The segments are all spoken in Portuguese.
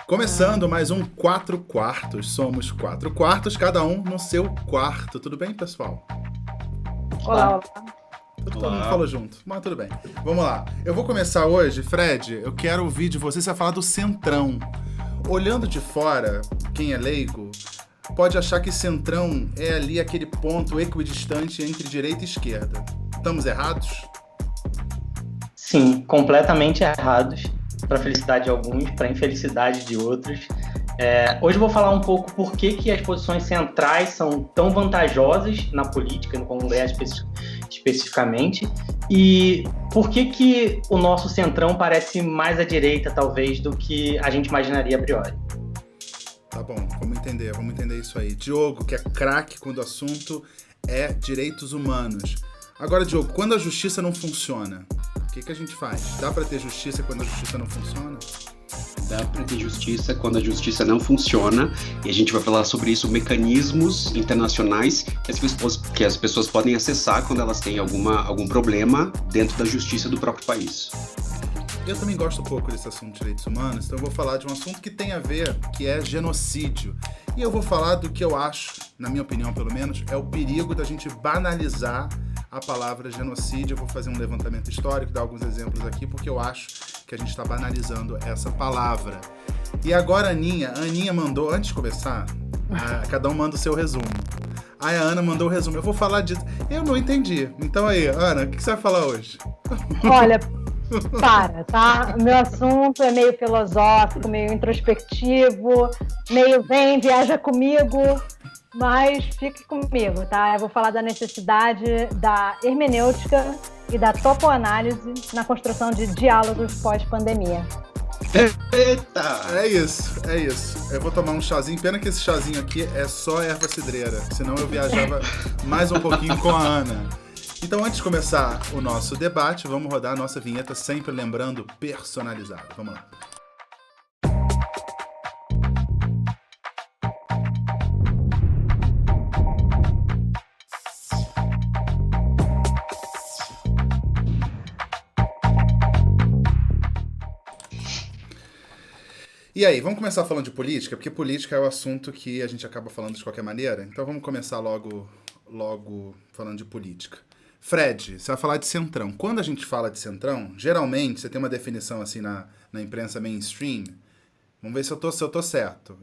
Começando mais um 4 quartos. Somos 4 quartos, cada um no seu quarto. Tudo bem, pessoal? Olá, Olá. olá. Todo mundo falou junto, mas tudo bem. Vamos lá. Eu vou começar hoje, Fred, eu quero ouvir de você falar do Centrão. Olhando de fora, quem é leigo, pode achar que Centrão é ali aquele ponto equidistante entre direita e esquerda. Estamos errados? Sim, completamente errados, para felicidade de alguns, para infelicidade de outros. Hoje eu vou falar um pouco por que as posições centrais são tão vantajosas na política, no Congresso especificamente, e por que o nosso centrão parece mais à direita, talvez, do que a gente imaginaria a priori. Tá bom, vamos entender isso aí. Diogo, que é craque quando o assunto é direitos humanos. Agora, Diogo, quando a justiça não funciona, o que a gente faz? Dá pra ter justiça quando a justiça não funciona? Dá para ter justiça quando a justiça não funciona, e a gente vai falar sobre isso, mecanismos internacionais que as pessoas podem acessar quando elas têm algum problema dentro da justiça do próprio país. Eu também gosto um pouco desse assunto de direitos humanos, então eu vou falar de um assunto que tem a ver, que é genocídio. E eu vou falar do que eu acho, na minha opinião pelo menos, é o perigo da gente banalizar a palavra genocídio. Eu vou fazer um levantamento histórico, dar alguns exemplos aqui, porque eu acho que a gente está banalizando essa palavra. E agora a Aninha mandou, antes de começar, cada um manda o seu resumo. Aí a Ana mandou o resumo. Eu vou falar disso. Eu não entendi. Então aí, Ana, o que você vai falar hoje? Olha, tá? Meu assunto é meio filosófico, meio introspectivo, meio viaja comigo, mas fique comigo, tá? Eu vou falar da necessidade da hermenêutica e da topoanálise na construção de diálogos pós-pandemia. Eita! É isso. Eu vou tomar um chazinho. Pena que esse chazinho aqui é só erva cidreira, senão eu viajava mais um pouquinho com a Ana. Então, antes de começar o nosso debate, vamos rodar a nossa vinheta, sempre lembrando, personalizada. Vamos lá. E aí, vamos começar falando de política? Porque política é o assunto que a gente acaba falando de qualquer maneira. Então vamos começar logo falando de política. Fred, você vai falar de centrão. Quando a gente fala de centrão, geralmente você tem uma definição assim na imprensa mainstream. Vamos ver se eu tô certo.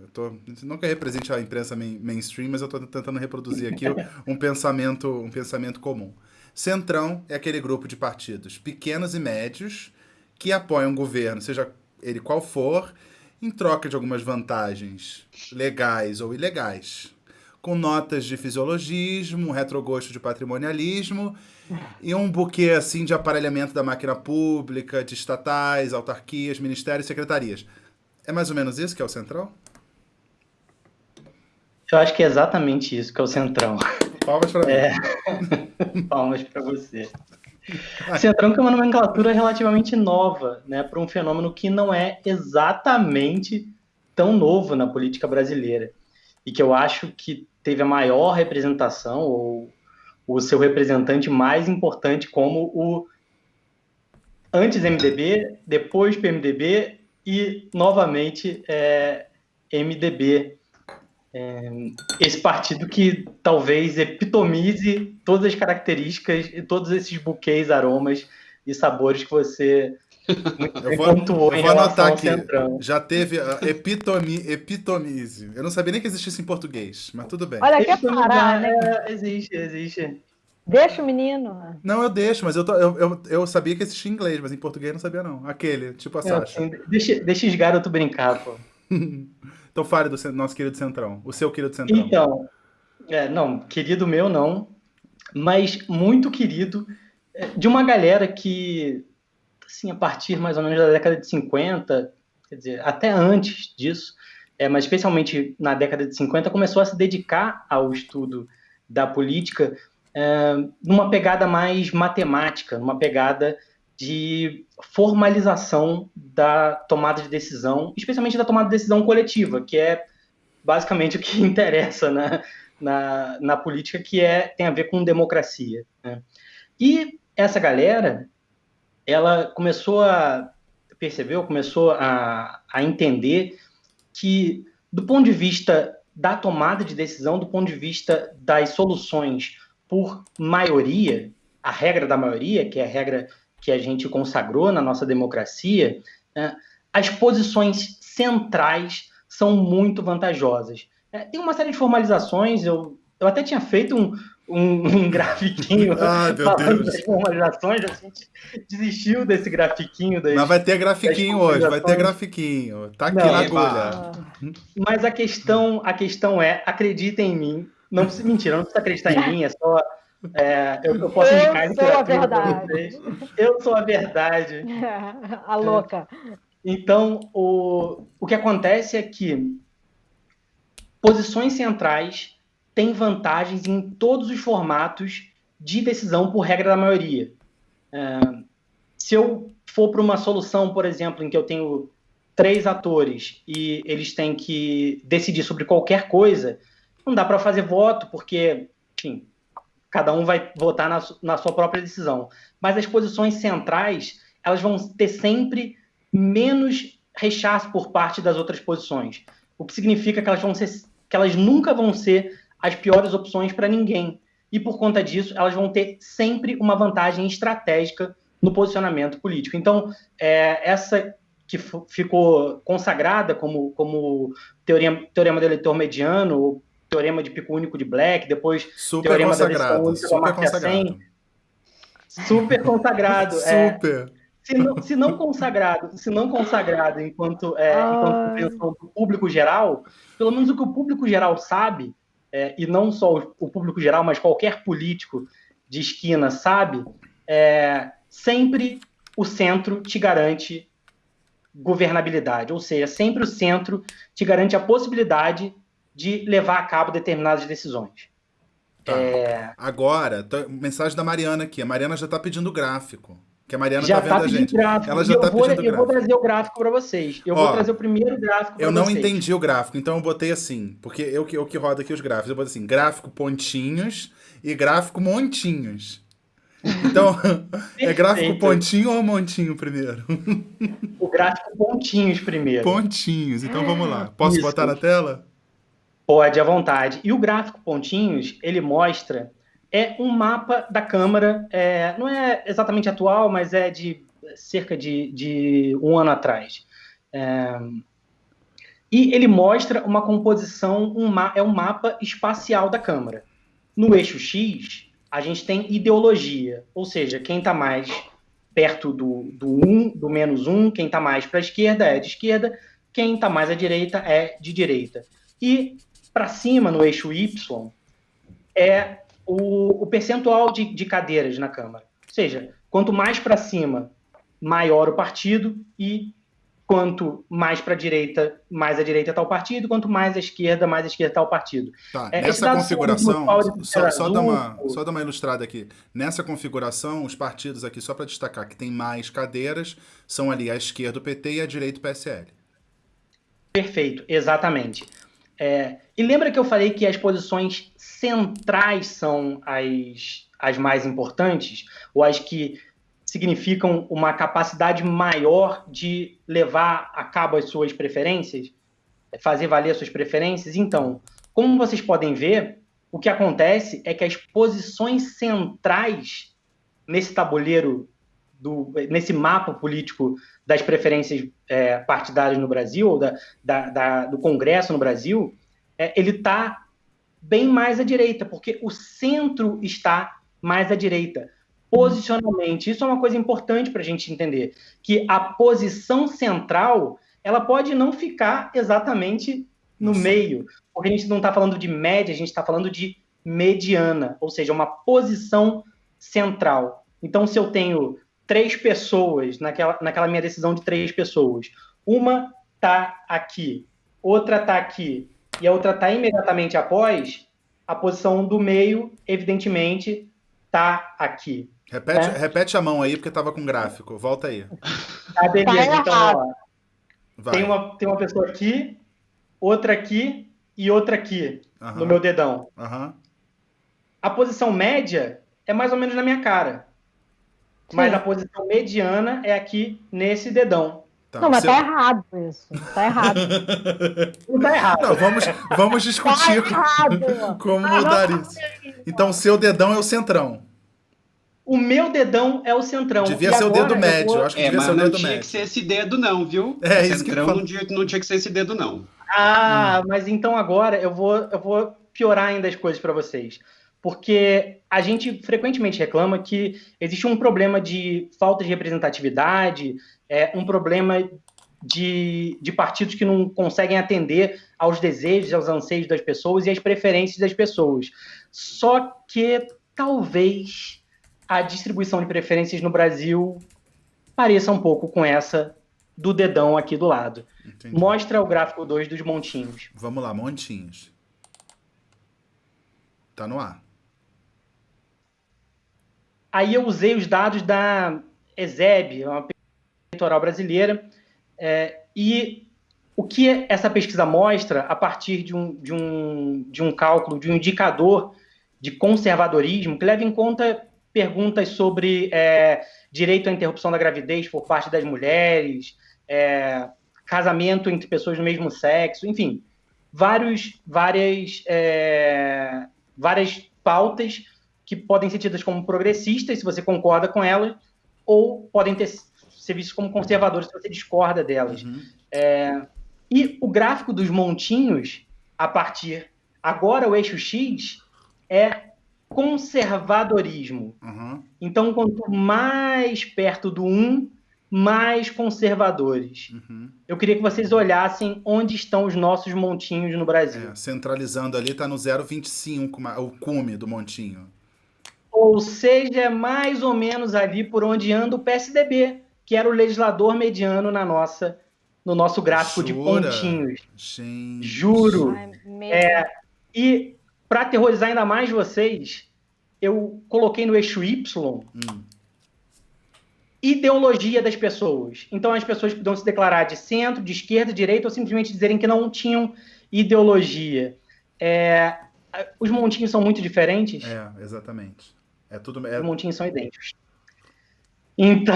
Não que eu represente a imprensa mainstream, mas eu estou tentando reproduzir aqui um pensamento comum. Centrão é aquele grupo de partidos pequenos e médios que apoiam o governo, seja ele qual for, em troca de algumas vantagens legais ou ilegais, com notas de fisiologismo, retrogosto de patrimonialismo e um buquê assim de aparelhamento da máquina pública, de estatais, autarquias, ministérios e secretarias. É mais ou menos isso que é o Centrão? Eu acho que é exatamente isso que é o centrão. Palmas para mim. Palmas para você. Centrão que é uma nomenclatura relativamente nova, né, para um fenômeno que não é exatamente tão novo na política brasileira e que eu acho que teve a maior representação ou o seu representante mais importante como o antes MDB, depois PMDB e novamente MDB. Esse partido que talvez epitomize todas as características e todos esses buquês, aromas e sabores que você pontuou em relação ao Centrão. Já teve a epitomise. Eu não sabia nem que existisse em português, mas tudo bem. Olha, quer parar, né? Existe. Deixa o menino. Não, eu deixo, mas eu sabia que existia em inglês, mas em português eu não sabia não. Aquele, tipo a Sasha. Assim, deixa os garotos brincar, pô. Então fale do nosso querido Centrão, o seu querido Centrão. Então, não, querido meu não, mas muito querido de uma galera que, assim, a partir mais ou menos da década de 50, quer dizer, até antes disso, mas especialmente na década de 50, começou a se dedicar ao estudo da política numa pegada mais matemática, numa pegada de formalização da tomada de decisão, especialmente da tomada de decisão coletiva, que é basicamente o que interessa na política, que tem a ver com democracia, né? E essa galera, ela começou a percebeu, começou a entender que, do ponto de vista da tomada de decisão, do ponto de vista das soluções por maioria, a regra da maioria, que é a regra que a gente consagrou na nossa democracia, as posições centrais são muito vantajosas. Tem uma série de formalizações, eu até tinha feito um grafiquinho falando das formalizações, a gente desistiu desse grafiquinho. Mas vai ter grafiquinho hoje, vai ter grafiquinho. Tá aqui na agulha. Mas a questão é, acreditem em mim, mentira, não precisa acreditar em mim, é só... eu posso indicar eu sou a verdade. Eu sou a verdade. A louca. Então, o que acontece é que posições centrais têm vantagens em todos os formatos de decisão por regra da maioria. Se eu for para uma solução, por exemplo, em que eu tenho 3 atores e eles têm que decidir sobre qualquer coisa, não dá para fazer voto, porque, enfim, cada um vai votar na sua própria decisão. Mas as posições centrais, elas vão ter sempre menos rechaço por parte das outras posições. O que significa que elas nunca vão ser as piores opções para ninguém. E, por conta disso, elas vão ter sempre uma vantagem estratégica no posicionamento político. Então, essa que ficou consagrada como teorema do eleitor mediano, ou teorema de pico único de Black, depois super teorema consagrado, da decisão única da Amartya Sen. Super consagrado. Super. Se não consagrado enquanto compreensão do público geral, pelo menos o que o público geral sabe, e não só o público geral, mas qualquer político de esquina sabe, sempre o centro te garante governabilidade, ou seja, sempre o centro te garante a possibilidade de levar a cabo determinadas decisões. Tá. Agora, mensagem da Mariana aqui. A Mariana já está pedindo gráfico. Que a Mariana já tá vendo a gente. Gráfico. Ela já está pedindo gráfico. Eu vou trazer o gráfico para vocês. Vou trazer o primeiro gráfico para vocês. Eu não entendi o gráfico, então eu botei assim, porque eu que rodo aqui os gráficos. Eu botei assim, gráfico pontinhos e gráfico montinhos. Então, é gráfico pontinho ou montinho primeiro? O gráfico pontinhos primeiro. Pontinhos, então vamos lá. Posso botar na tela? Pode, à vontade. E o gráfico pontinhos, ele mostra... um mapa da Câmara, não é exatamente atual, mas é de cerca de um ano atrás. E ele mostra uma composição, um mapa espacial da Câmara. No eixo X, a gente tem ideologia, ou seja, quem está mais perto do menos 1, quem está mais para a esquerda é de esquerda, quem está mais à direita é de direita. E para cima, no eixo Y, é o percentual de cadeiras na Câmara. Ou seja, quanto mais para cima, maior o partido, e quanto mais para a direita, mais à direita está o partido, quanto mais à esquerda está o partido. Tá, nessa configuração, só dar uma ilustrada aqui. Nessa configuração, os partidos aqui, só para destacar, que tem mais cadeiras, são ali à esquerda o PT e à direita o PSL. Perfeito, exatamente. E lembra que eu falei que as posições centrais são as mais importantes, ou as que significam uma capacidade maior de levar a cabo as suas preferências, fazer valer as suas preferências? Então, como vocês podem ver, o que acontece é que as posições centrais nesse tabuleiro, nesse mapa político das preferências partidárias no Brasil, ou do Congresso no Brasil, ele está bem mais à direita, porque o centro está mais à direita. Posicionalmente, isso é uma coisa importante para a gente entender, que a posição central, ela pode não ficar exatamente no meio, porque a gente não está falando de média, a gente está falando de mediana, ou seja, uma posição central. Então, se eu tenho 3 pessoas, naquela minha decisão de 3 pessoas, uma está aqui, outra está aqui, e a outra está imediatamente após, a posição do meio, evidentemente, está aqui. Repete a mão aí, porque estava com gráfico. Volta aí. Beleza. Então, ó, tem uma pessoa aqui, outra aqui e outra aqui, no meu dedão. A posição média é mais ou menos na minha cara. Mas a posição mediana é aqui nesse dedão. Tá, Não, mas seu- tá errado isso. Tá errado. Não tá errado. Não, vamos Tá discutir errado. como mudar isso. Então, seu dedão é o centrão. O meu dedão é o centrão. Devia E ser o agora dedo eu médio. vou- Eu acho que devia Mas ser o não dedo tinha médio. que ser esse dedo, não, viu? É, O isso que eu centrão falo. não tinha que ser esse dedo, não. Mas então agora eu vou piorar ainda as coisas para vocês. Porque a gente frequentemente reclama que existe um problema de falta de representatividade, um problema de partidos que não conseguem atender aos desejos, aos anseios das pessoas e às preferências das pessoas. Só que talvez a distribuição de preferências no Brasil pareça um pouco com essa do dedão aqui do lado. Entendi. Mostra o gráfico 2 dos montinhos. Vamos lá, montinhos. Tá no ar. Aí eu usei os dados da ESEB, uma pesquisa eleitoral brasileira, e o que essa pesquisa mostra, a partir de um cálculo, de um indicador de conservadorismo, que leva em conta perguntas sobre direito à interrupção da gravidez por parte das mulheres, casamento entre pessoas do mesmo sexo, enfim, várias pautas que podem ser tidas como progressistas, se você concorda com elas, ou podem ser vistas como conservadoras, se você discorda delas. Uhum. E o gráfico dos montinhos, agora o eixo X, é conservadorismo. Uhum. Então, quanto mais perto do 1, mais conservadores. Uhum. Eu queria que vocês olhassem onde estão os nossos montinhos no Brasil. Centralizando ali, tá no 0,25, o cume do montinho. Ou seja, é mais ou menos ali por onde anda o PSDB, que era o legislador mediano no nosso gráfico de pontinhos. Gente. Juro. Ai, E para aterrorizar ainda mais vocês, eu coloquei no eixo Y ideologia das pessoas. Então as pessoas podiam se declarar de centro, de esquerda, de direita, ou simplesmente dizerem que não tinham ideologia. Os montinhos são muito diferentes. Exatamente. Os montinhos são idênticos. Então...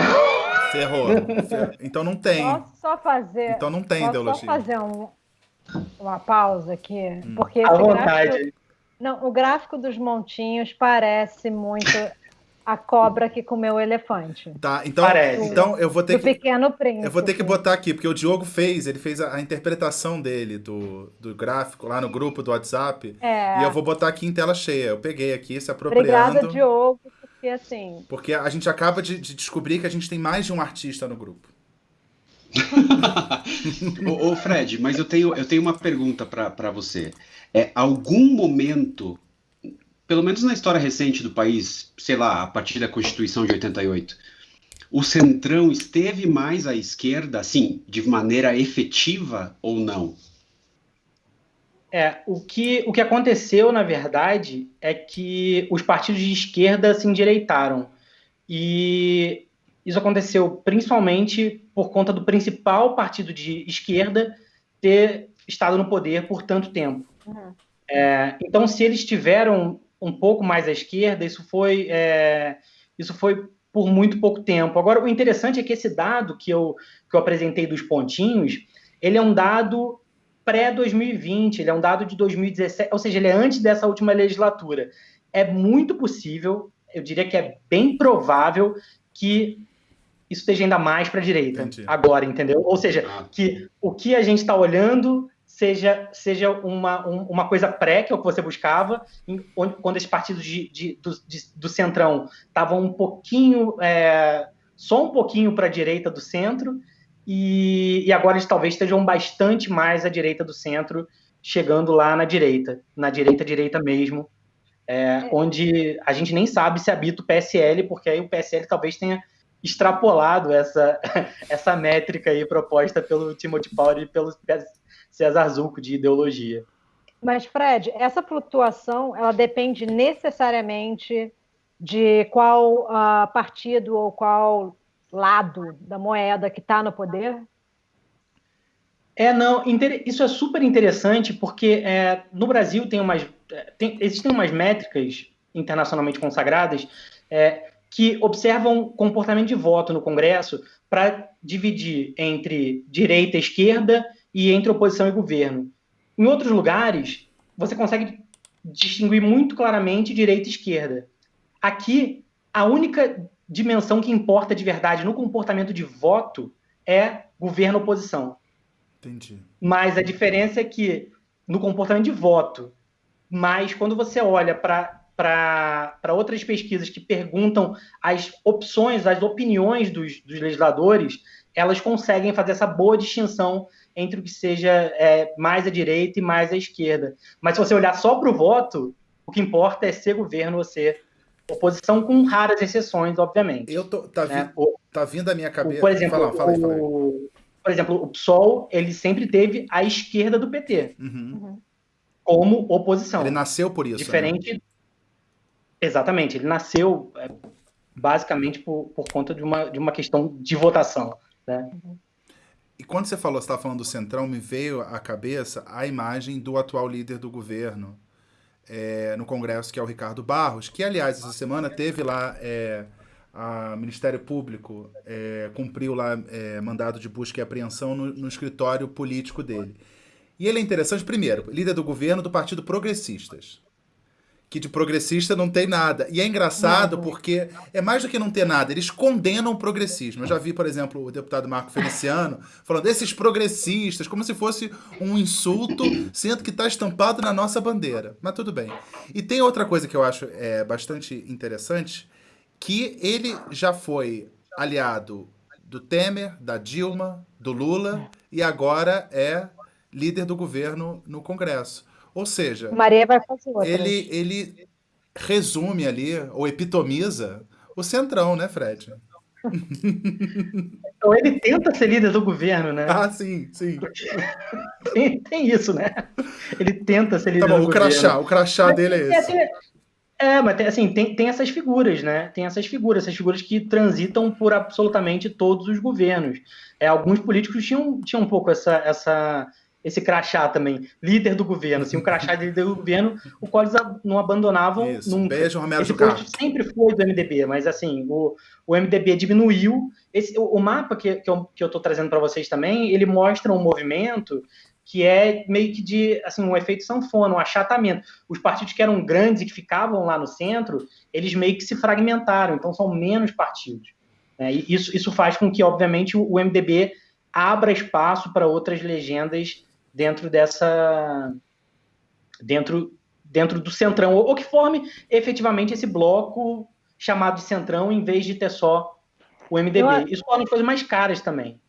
Ferrou. Então não tem. Só fazer. Então não tem ideologia. Só fazer uma pausa aqui, porque À vontade. o gráfico dos montinhos parece muito a cobra que comeu o elefante. Tá, então eu vou ter do Pequeno Príncipe. Eu vou ter que botar aqui, porque o Diogo fez a interpretação dele do gráfico lá no grupo do WhatsApp. E eu vou botar aqui em tela cheia. Eu peguei aqui, se apropriando. Obrigada, Diogo, porque assim... Porque a gente acaba de descobrir que a gente tem mais de um artista no grupo. Ô Fred, mas eu tenho uma pergunta para você. Algum momento, pelo menos na história recente do país, sei lá, a partir da Constituição de 88, o Centrão esteve mais à esquerda, assim, de maneira efetiva ou não? O que aconteceu, na verdade, é que os partidos de esquerda se endireitaram. E isso aconteceu principalmente por conta do principal partido de esquerda ter estado no poder por tanto tempo. Uhum. Então, se eles tiveram um pouco mais à esquerda, isso foi por muito pouco tempo. Agora, o interessante é que esse dado que eu apresentei dos pontinhos, ele é um dado pré-2020, ele é um dado de 2017, ou seja, ele é antes dessa última legislatura. É muito possível, eu diria que é bem provável que isso esteja ainda mais para a direita. Entendi. Agora, entendeu? Ou seja, que o que a gente está olhando seja uma coisa pré, que é o que você buscava, quando esses partidos do Centrão estavam um pouquinho, só um pouquinho para a direita do centro, e agora eles talvez estejam bastante mais à direita do centro, chegando lá na direita mesmo, onde a gente nem sabe se habita o PSL, porque aí o PSL talvez tenha extrapolado essa métrica aí proposta pelo Timothy Power e pelo César Zucco de ideologia. Mas, Fred, essa flutuação, ela depende necessariamente de qual partido ou qual lado da moeda que está no poder? Isso é super interessante, porque no Brasil existem umas métricas internacionalmente consagradas que observam comportamento de voto no Congresso para dividir entre direita e esquerda e entre oposição e governo. Em outros lugares, você consegue distinguir muito claramente direita e esquerda. Aqui, a única dimensão que importa de verdade no comportamento de voto é governo-oposição. Entendi. Mas a diferença é que no comportamento de voto, mas quando você olha para outras pesquisas que perguntam as opções, as opiniões dos legisladores, elas conseguem fazer essa boa distinção entre o que seja mais à direita e mais à esquerda. Mas se você olhar só para o voto, o que importa é ser governo ou ser oposição, com raras exceções, obviamente. Tá vindo à minha cabeça... Por exemplo, fala aí. Por exemplo, o PSOL, ele sempre teve a esquerda do PT como oposição. Ele nasceu por isso, diferente, né? Exatamente, ele nasceu basicamente por conta de uma questão de votação, né? E quando você estava falando do Centrão, me veio à cabeça a imagem do atual líder do governo no Congresso, que é o Ricardo Barros, que, aliás, essa semana teve lá... o Ministério Público cumpriu lá mandado de busca e apreensão no escritório político dele. E ele é interessante, primeiro, líder do governo do Partido Progressistas, que de progressista não tem nada. E é engraçado porque é mais do que não ter nada, eles condenam o progressismo. Eu já vi, por exemplo, o deputado Marco Feliciano falando desses progressistas, como se fosse um insulto, sendo que está estampado na nossa bandeira. Mas tudo bem. E tem outra coisa que eu acho bastante interessante, que ele já foi aliado do Temer, da Dilma, do Lula, e agora é líder do governo no Congresso. Ou seja, Maria vai fazer outras. Ele resume ali, ou epitomiza, o Centrão, né, Fred? Então ele tenta ser líder do governo, né? Ah, sim. Tem isso, né? Ele tenta ser líder do governo. O crachá dele é esse. Mas tem essas figuras, né? Tem essas figuras que transitam por absolutamente todos os governos. Alguns políticos tinham um pouco esse crachá também, líder do governo, assim, um crachá de líder do governo, o qual eles não abandonavam nunca. Beijo, Romero esse posto sempre foi do MDB, mas assim, o MDB diminuiu. O mapa que eu estou trazendo para vocês também, ele mostra um movimento que é meio que de um efeito sanfona, um achatamento. Os partidos que eram grandes e que ficavam lá no centro, eles meio que se fragmentaram, então são menos partidos. E isso faz com que, obviamente, o MDB abra espaço para outras legendas dentro do Centrão, ou que forme efetivamente esse bloco chamado de Centrão, em vez de ter só o MDB. Isso torna as coisas mais caras também.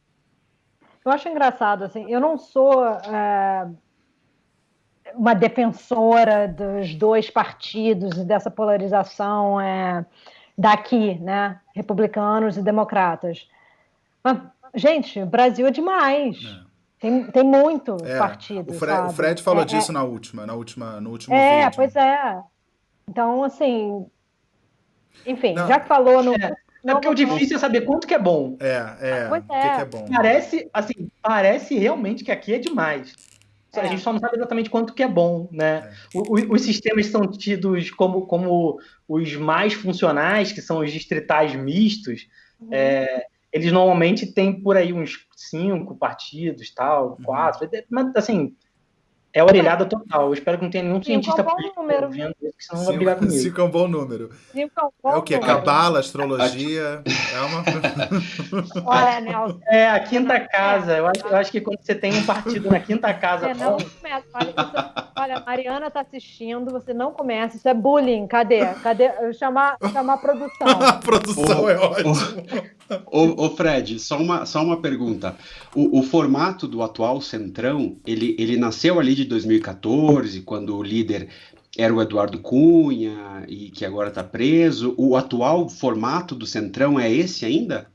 Eu acho engraçado, assim, eu não sou uma defensora dos dois partidos e dessa polarização daqui, né, republicanos e democratas. Mas, gente, o Brasil é demais. Tem muito partido, o Fred falou disso no último vídeo. Pois é. Então, assim, enfim, já que falou no... porque o difícil é saber quanto que é bom. Pois o que é bom. Parece realmente que aqui é demais. A gente só não sabe exatamente quanto que é bom, né? Os sistemas são tidos como os mais funcionais, que são os distritais mistos. Eles normalmente têm por aí uns 5 partidos, 4. Mas, assim, é orelhada total. Eu espero que não tenha nenhum cientista político vendo isso, que senão vai brigar comigo. 5 é um bom número. É o quê? Cabala, astrologia? Olha, Nelson. A quinta casa. Eu acho que quando você tem um partido na quinta casa... não começa. Olha, a Mariana está assistindo, você não começa. Isso é bullying. Cadê? Chamar a produção. A produção é ótimo. Ô Fred, só uma pergunta. O formato do atual Centrão, ele nasceu ali de 2014, quando o líder era o Eduardo Cunha, e que agora está preso. O atual formato do Centrão é esse ainda?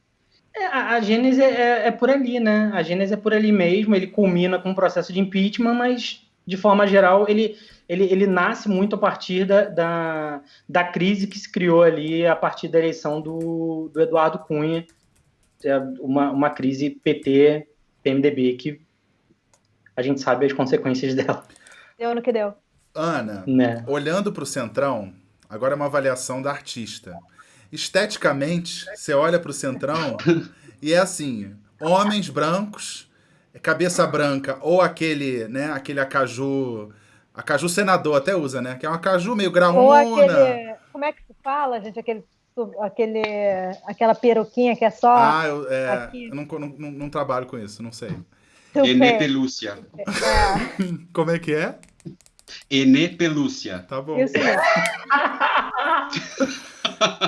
A gênese é por ali, né? A gênese é por ali mesmo. Ele culmina com um processo de impeachment, mas, de forma geral, ele nasce muito a partir da crise que se criou ali a partir da eleição do Eduardo Cunha, uma crise PT-PMDB, que a gente sabe as consequências dela. Deu no que deu. Ana, olhando para o Centrão, agora é uma avaliação da artista. esteticamente, você olha pro Centrão e é assim, homens brancos, cabeça branca, ou aquele, né, aquele acaju senador até usa, né? Que é um acaju meio Ou graúna. aquele. Como é que se fala, gente? Aquele, aquela peruquinha que é só Eu aqui. não trabalho com isso, não sei. Super. Enepelúcia. Como é que é? Enepelúcia. Tá bom. Isso mesmo.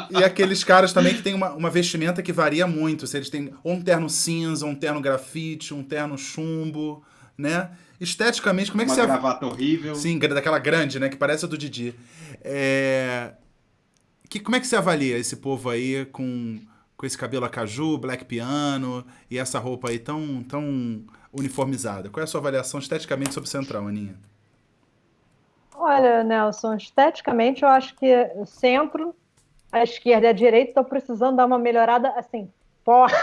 E aqueles caras também que tem uma vestimenta que varia muito. Se eles têm ou um terno cinza, um terno grafite, um terno chumbo, né? Esteticamente, como é que Uma você... gravata horrível. Sim, daquela grande, né? Que parece a do Didi. Como é que você avalia esse povo aí com esse cabelo acaju, black piano e essa roupa aí tão uniformizada? Qual é a sua avaliação esteticamente sobre o Centrão, Aninha? Olha, Nelson, esteticamente eu acho que o centro, a esquerda e a direita estão precisando dar uma melhorada assim, forte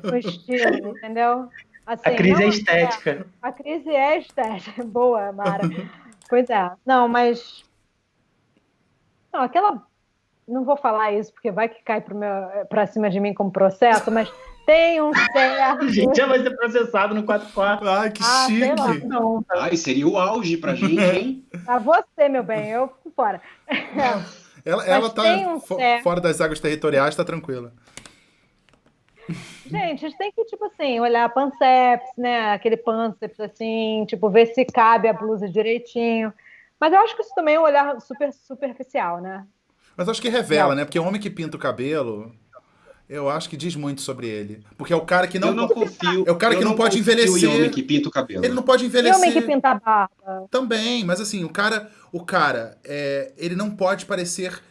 no estilo, entendeu? Assim, A crise é não- estética. a crise é estética. Boa, Mara. Pois é. Não, mas. Não, aquela. Não vou falar isso porque vai que cai pra cima de mim como processo, mas tem um certo. A gente já vai ser processado no 4x4. Ai, que sei lá. chique! Não, tá. Ai, seria o auge pra gente, hein? A você, meu bem, eu fico fora. Ela tá tem um certo. fora das águas territoriais, tá tranquila. Gente, a gente tem que, tipo assim, olhar panceps, né? Aquele panceps, assim, tipo, ver se cabe a blusa direitinho. Mas eu acho que isso também é um olhar super superficial, né? Mas acho que revela, Não. né? Porque o homem que pinta o cabelo, eu acho que diz muito sobre ele. Porque é o cara que Eu não confio. É o cara que não pode confio envelhecer. em homem que pinta o cabelo. Ele não pode E envelhecer. homem que pinta a barba? Também, mas assim, o cara ele não pode parecer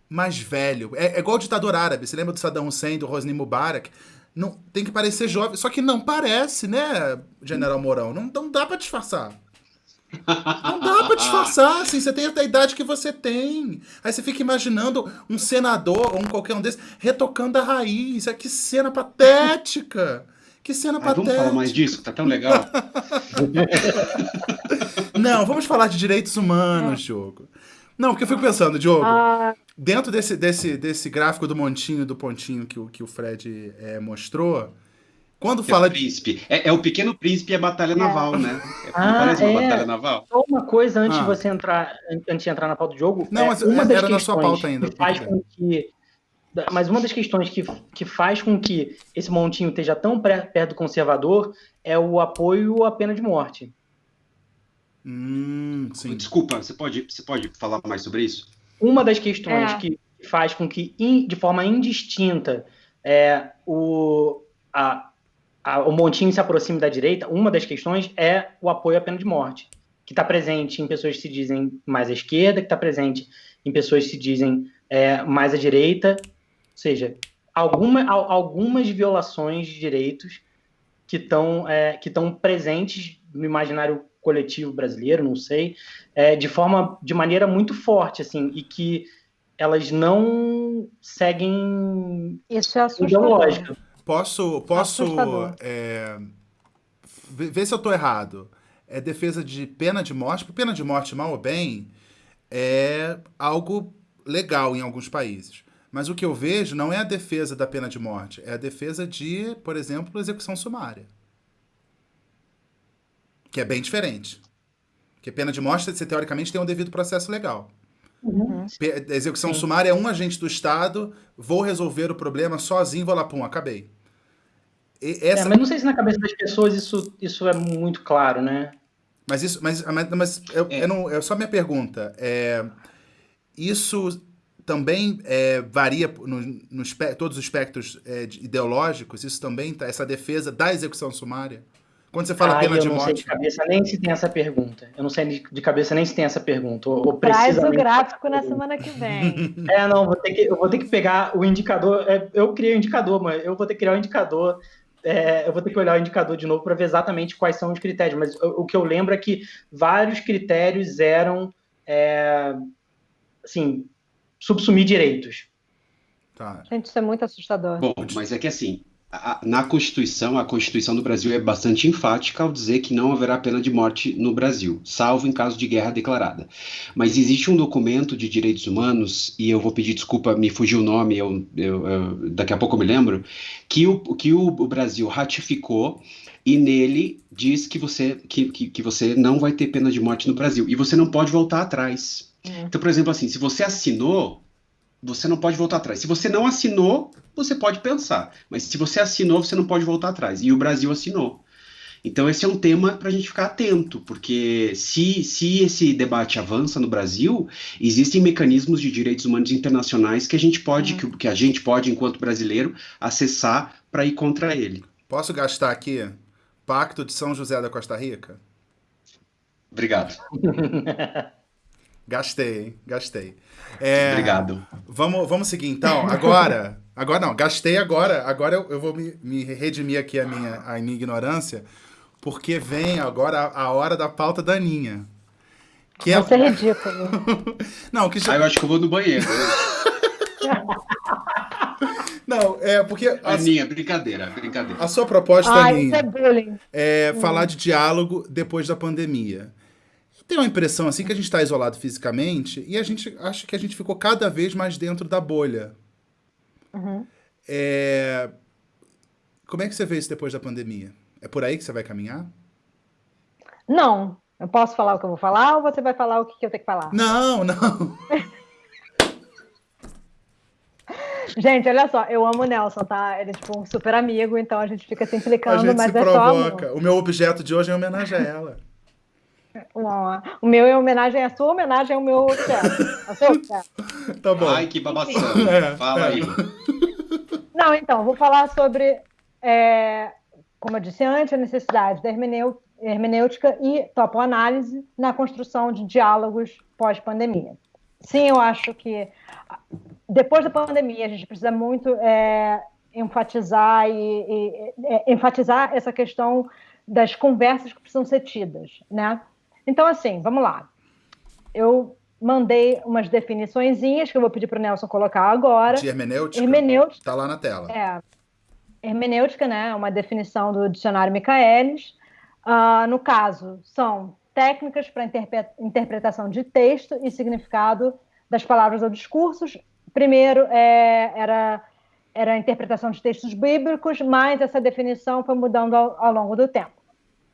mais velho. É igual o ditador árabe. Você lembra do Saddam Hussein, do Hosni Mubarak? Não, tem que parecer jovem. Só que não parece, né, General Mourão? Não dá pra disfarçar. Não dá pra disfarçar, assim, você tem a idade que você tem. Aí você fica imaginando um senador ou qualquer um desses retocando a raiz. Que cena patética. Que cena Vamos patética. falar mais disso, tá tão legal. Não, vamos falar de direitos humanos, Diogo. Não, porque eu fico pensando, Diogo, dentro desse gráfico do montinho e do pontinho que o Fred mostrou, quando fala de... Príncipe. É o Pequeno Príncipe e a Batalha Naval, né? Parece uma batalha naval. Só uma coisa antes de você entrar, antes de entrar na pauta do jogo. Não, mas uma das era na sua questões pauta ainda. que faz com que, mas uma das questões que faz com que esse montinho esteja tão perto do conservador é o apoio à pena de morte. Sim. Desculpa, você pode falar mais sobre isso? Uma das questões que faz com que, de forma indistinta, o montinho se aproxime da direita, uma das questões é o apoio à pena de morte, que está presente em pessoas que se dizem mais à esquerda, que está presente em pessoas que se dizem mais à direita, ou seja, algumas violações de direitos que estão presentes no imaginário coletivo brasileiro, não sei, de maneira muito forte, assim, e que elas não seguem isso é assustador. Lógica. Posso ver se eu tô errado. É defesa de pena de morte. Porque pena de morte, mal ou bem, é algo legal em alguns países. Mas o que eu vejo não é a defesa da pena de morte, é a defesa de, por exemplo, execução sumária. Que é bem diferente. Porque pena de morte, você teoricamente tem um devido processo legal. Execução sumária é um agente do Estado, vou resolver o problema sozinho, vou lá, pum, acabei. Mas não sei se na cabeça das pessoas isso é muito claro, né? Mas só minha pergunta. Isso também varia todos os espectros ideológicos? Isso também, essa defesa da execução sumária? Quando você fala pena de morte... Eu não sei de cabeça nem se tem essa pergunta. Eu não sei de cabeça nem se tem essa pergunta. Traz o gráfico na semana que vem. Não, eu vou ter que pegar o indicador. Eu criei o indicador, mas eu vou ter que criar o indicador. Eu vou ter que olhar o indicador de novo para ver exatamente quais são os critérios. Mas o que eu lembro é que vários critérios eram, subsumir direitos. Tá. Gente, isso é muito assustador. Bom, mas é que assim, Na Constituição, a Constituição do Brasil é bastante enfática ao dizer que não haverá pena de morte no Brasil, salvo em caso de guerra declarada. Mas existe um documento de direitos humanos, e eu vou pedir desculpa, me fugiu o nome, daqui a pouco eu me lembro, que o Brasil ratificou e nele diz que você não vai ter pena de morte no Brasil e você não pode voltar atrás. Então, por exemplo, assim, se você assinou, você não pode voltar atrás. Se você não assinou, você pode pensar. Mas se você assinou, você não pode voltar atrás. E o Brasil assinou. Então esse é um tema para a gente ficar atento, porque se esse debate avança no Brasil, existem mecanismos de direitos humanos internacionais que a gente pode, enquanto brasileiro, acessar para ir contra ele. Posso gastar aqui? Pacto de São José da Costa Rica? Obrigado. Gastei, hein? Gastei. Obrigado. Vamos seguir então. Agora não, gastei agora. Agora eu vou me redimir aqui a minha ignorância, porque vem agora a hora da pauta da Aninha. Que Isso é ridículo. Não, que já... eu acho que eu vou no banheiro. Não, porque... Aninha, brincadeira. A sua proposta, Aninha, isso é bullying. É falar de diálogo depois da pandemia. Tem uma impressão assim que a gente está isolado fisicamente e a gente acha que a gente ficou cada vez mais dentro da bolha. Uhum. Como é que você vê isso depois da pandemia? É por aí que você vai caminhar? Não. Eu posso falar o que eu vou falar ou você vai falar o que eu tenho que falar? Não. Gente, olha só, eu amo o Nelson, tá? Ele é tipo um super amigo, então a gente fica se implicando, A gente mas se é provoca. só amor. O meu objeto de hoje é homenagem a ela. O meu é homenagem, a sua homenagem é o meu objeto. A sua objeto. Tá bom. Ai, que babação. Fala aí. Não, então, vou falar sobre, como eu disse antes, a necessidade da hermenêutica e topoanálise na construção de diálogos pós-pandemia. Sim, eu acho que depois da pandemia a gente precisa muito enfatizar enfatizar essa questão das conversas que precisam ser tidas, né? Então, assim, vamos lá. Eu mandei umas definiçõezinhas que eu vou pedir para o Nelson colocar agora. De hermenêutica? Hermenêutica. Tá lá na tela. Hermenêutica, né? É uma definição do dicionário Michaelis. No caso, são técnicas para interpretação de texto e significado das palavras ou discursos. Primeiro, era a interpretação de textos bíblicos, mas essa definição foi mudando ao longo do tempo.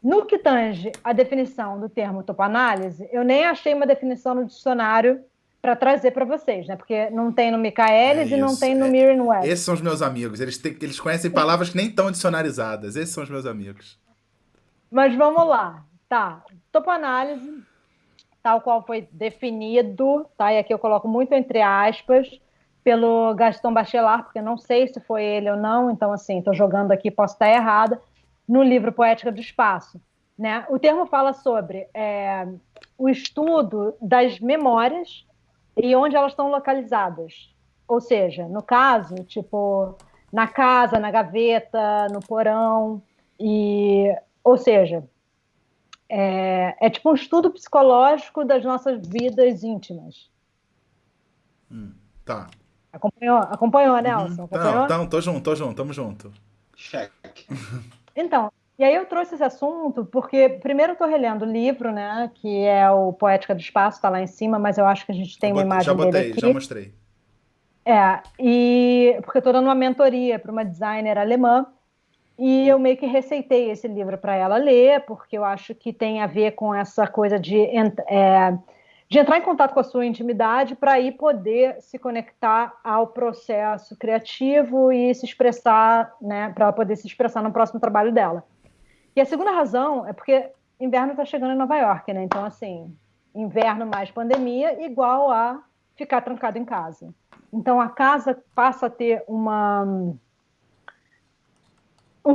No que tange a definição do termo topoanálise, eu nem achei uma definição no dicionário para trazer para vocês, né? Porque não tem no Michaelis e não tem no Merriam-Webster. Esses são os meus amigos. Eles conhecem palavras que nem estão dicionarizadas. Esses são os meus amigos. Mas vamos lá. Tá. Topoanálise, tal qual foi definido, tá? E aqui eu coloco muito entre aspas, pelo Gaston Bachelard, porque não sei se foi ele ou não, então, assim, estou jogando aqui, posso estar errada, no livro Poética do Espaço, né? O termo fala sobre o estudo das memórias e onde elas estão localizadas. Ou seja, no caso, tipo, na casa, na gaveta, no porão, ou seja, é tipo um estudo psicológico das nossas vidas íntimas. Tá. Acompanhou, Nelson? Acompanhou? Então, tô junto, tamo junto. Cheque. Então, e aí eu trouxe esse assunto porque, primeiro, eu estou relendo o livro, né, que é o Poética do Espaço, está lá em cima, mas eu acho que a gente tem uma imagem dele aqui. Já mostrei. E porque eu estou dando uma mentoria para uma designer alemã, e eu meio que receitei esse livro para ela ler, porque eu acho que tem a ver com essa coisa de entrar em contato com a sua intimidade para aí poder se conectar ao processo criativo e se expressar, né, para ela poder se expressar no próximo trabalho dela. E a segunda razão é porque inverno está chegando em Nova York, né? Então, assim, inverno mais pandemia igual a ficar trancado em casa. Então, a casa passa a ter um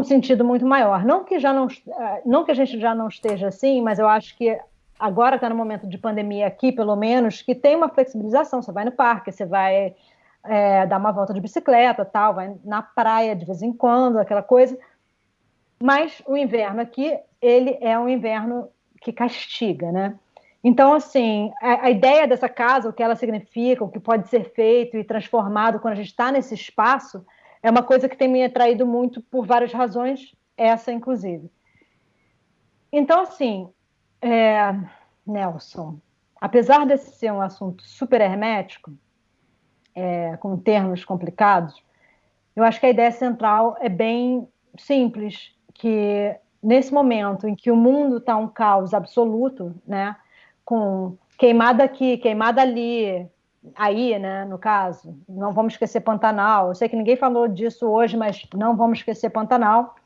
sentido muito maior. Não que a gente já não esteja assim, mas eu acho que agora está no momento de pandemia aqui, pelo menos, que tem uma flexibilização. Você vai no parque, você vai dar uma volta de bicicleta, tal, vai na praia de vez em quando, aquela coisa. Mas o inverno aqui, ele é um inverno que castiga, né? Então, assim, a ideia dessa casa, o que ela significa, o que pode ser feito e transformado quando a gente está nesse espaço, é uma coisa que tem me atraído muito por várias razões, essa inclusive. Então, assim, Nelson, apesar desse ser um assunto super hermético, com termos complicados, eu acho que a ideia central é bem simples, que nesse momento em que o mundo está um caos absoluto, né, com queimada aqui, queimada ali, aí, né, no caso, não vamos esquecer Pantanal, eu sei que ninguém falou disso hoje, mas não vamos esquecer Pantanal,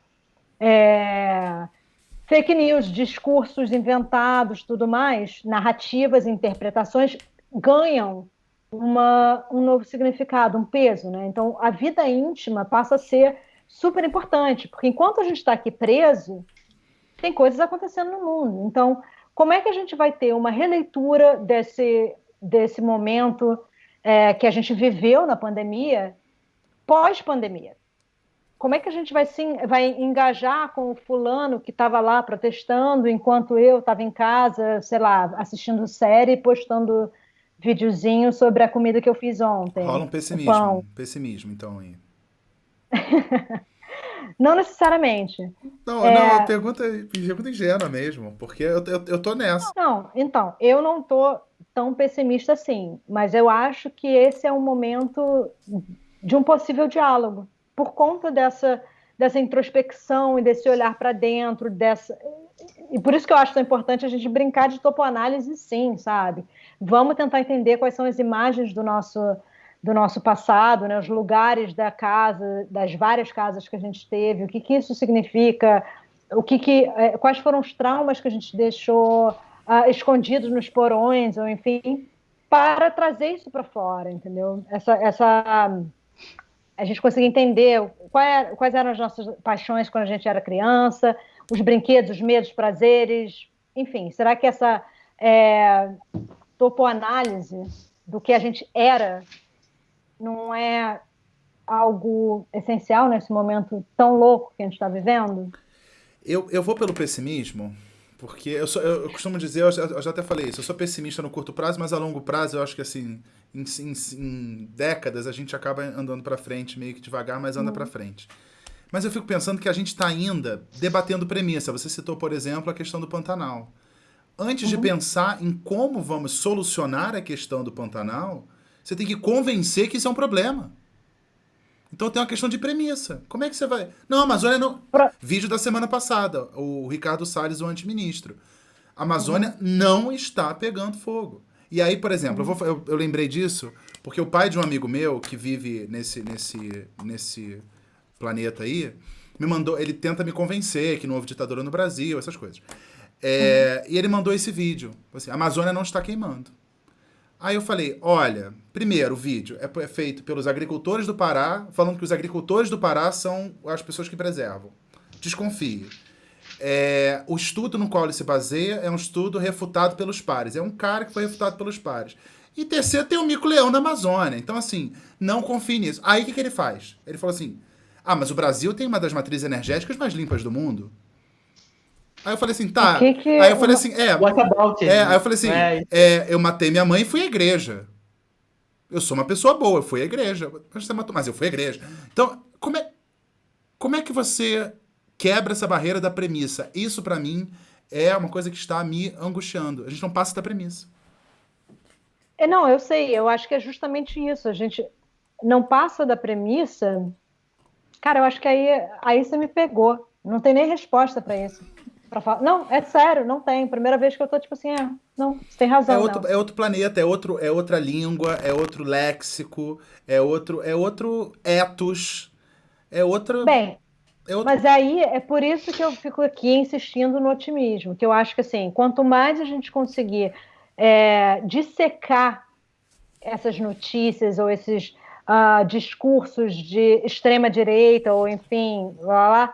fake news, discursos inventados, tudo mais, narrativas, interpretações ganham um novo significado, um peso, né? Então, a vida íntima passa a ser super importante, porque enquanto a gente está aqui preso, tem coisas acontecendo no mundo. Então, como é que a gente vai ter uma releitura desse momento que a gente viveu na pandemia, pós-pandemia? Como é que a gente vai engajar com o fulano que estava lá protestando enquanto eu estava em casa, sei lá, assistindo série e postando videozinho sobre a comida que eu fiz ontem? Rola um pessimismo, então, aí. Não necessariamente. Não, não, pergunta ingênua mesmo, porque eu tô nessa. Não, então, eu não estou tão pessimista assim, mas eu acho que esse é um momento de um possível diálogo, por conta dessa introspecção e desse olhar para dentro, e por isso que eu acho tão importante a gente brincar de topoanálise, sim, sabe? Vamos tentar entender quais são as imagens do nosso passado, né? Os lugares da casa, das várias casas que a gente teve, o que isso significa, quais foram os traumas que a gente deixou escondidos nos porões, ou enfim, para trazer isso para fora, entendeu? A gente conseguir entender quais eram as nossas paixões quando a gente era criança, os brinquedos, os medos, os prazeres, enfim, será que essa topoanálise do que a gente era não é algo essencial nesse momento tão louco que a gente está vivendo? Eu vou pelo pessimismo, porque eu costumo dizer, eu já até falei isso, eu sou pessimista no curto prazo, mas a longo prazo eu acho que assim, em décadas a gente acaba andando para frente, meio que devagar, mas anda para frente. Mas eu fico pensando que a gente está ainda debatendo premissa. Você citou, por exemplo, a questão do Pantanal. Antes de pensar em como vamos solucionar a questão do Pantanal, você tem que convencer que isso é um problema. Então tem uma questão de premissa. Como é que você vai... Não, a Amazônia não... Vídeo da semana passada, o Ricardo Salles, o antiministro. A Amazônia não está pegando fogo. E aí, por exemplo, eu lembrei disso porque o pai de um amigo meu que vive nesse planeta aí, me mandou... Ele tenta me convencer que não houve ditadura no Brasil, essas coisas. E ele mandou esse vídeo. Assim, a Amazônia não está queimando. Aí eu falei, olha, primeiro o vídeo é feito pelos agricultores do Pará, falando que os agricultores do Pará são as pessoas que preservam. Desconfie. O estudo no qual ele se baseia é um estudo refutado pelos pares. É um cara que foi refutado pelos pares. E terceiro, tem o mico-leão na Amazônia. Então, assim, não confie nisso. Aí o que ele faz? Ele falou assim, mas o Brasil tem uma das matrizes energéticas mais limpas do mundo. Aí eu falei assim, tá. Aí eu falei assim, What about it? Aí eu falei assim, eu matei minha mãe e fui à igreja. Eu sou uma pessoa boa, eu fui à igreja. Mas eu fui à igreja. Então, como é que você quebra essa barreira da premissa? Isso, pra mim, é uma coisa que está me angustiando. A gente não passa da premissa. Não, eu sei. Eu acho que é justamente isso. A gente não passa da premissa. Cara, eu acho que aí você me pegou. Não tem nem resposta pra isso. Não, é sério, não tem. Primeira vez que eu tô tipo assim, não, você tem razão. É outro planeta, é outra língua, é outro léxico, é outro ethos, é outra... Bem, mas aí é por isso que eu fico aqui insistindo no otimismo, que eu acho que assim, quanto mais a gente conseguir dissecar essas notícias ou esses discursos de extrema direita ou enfim, lá,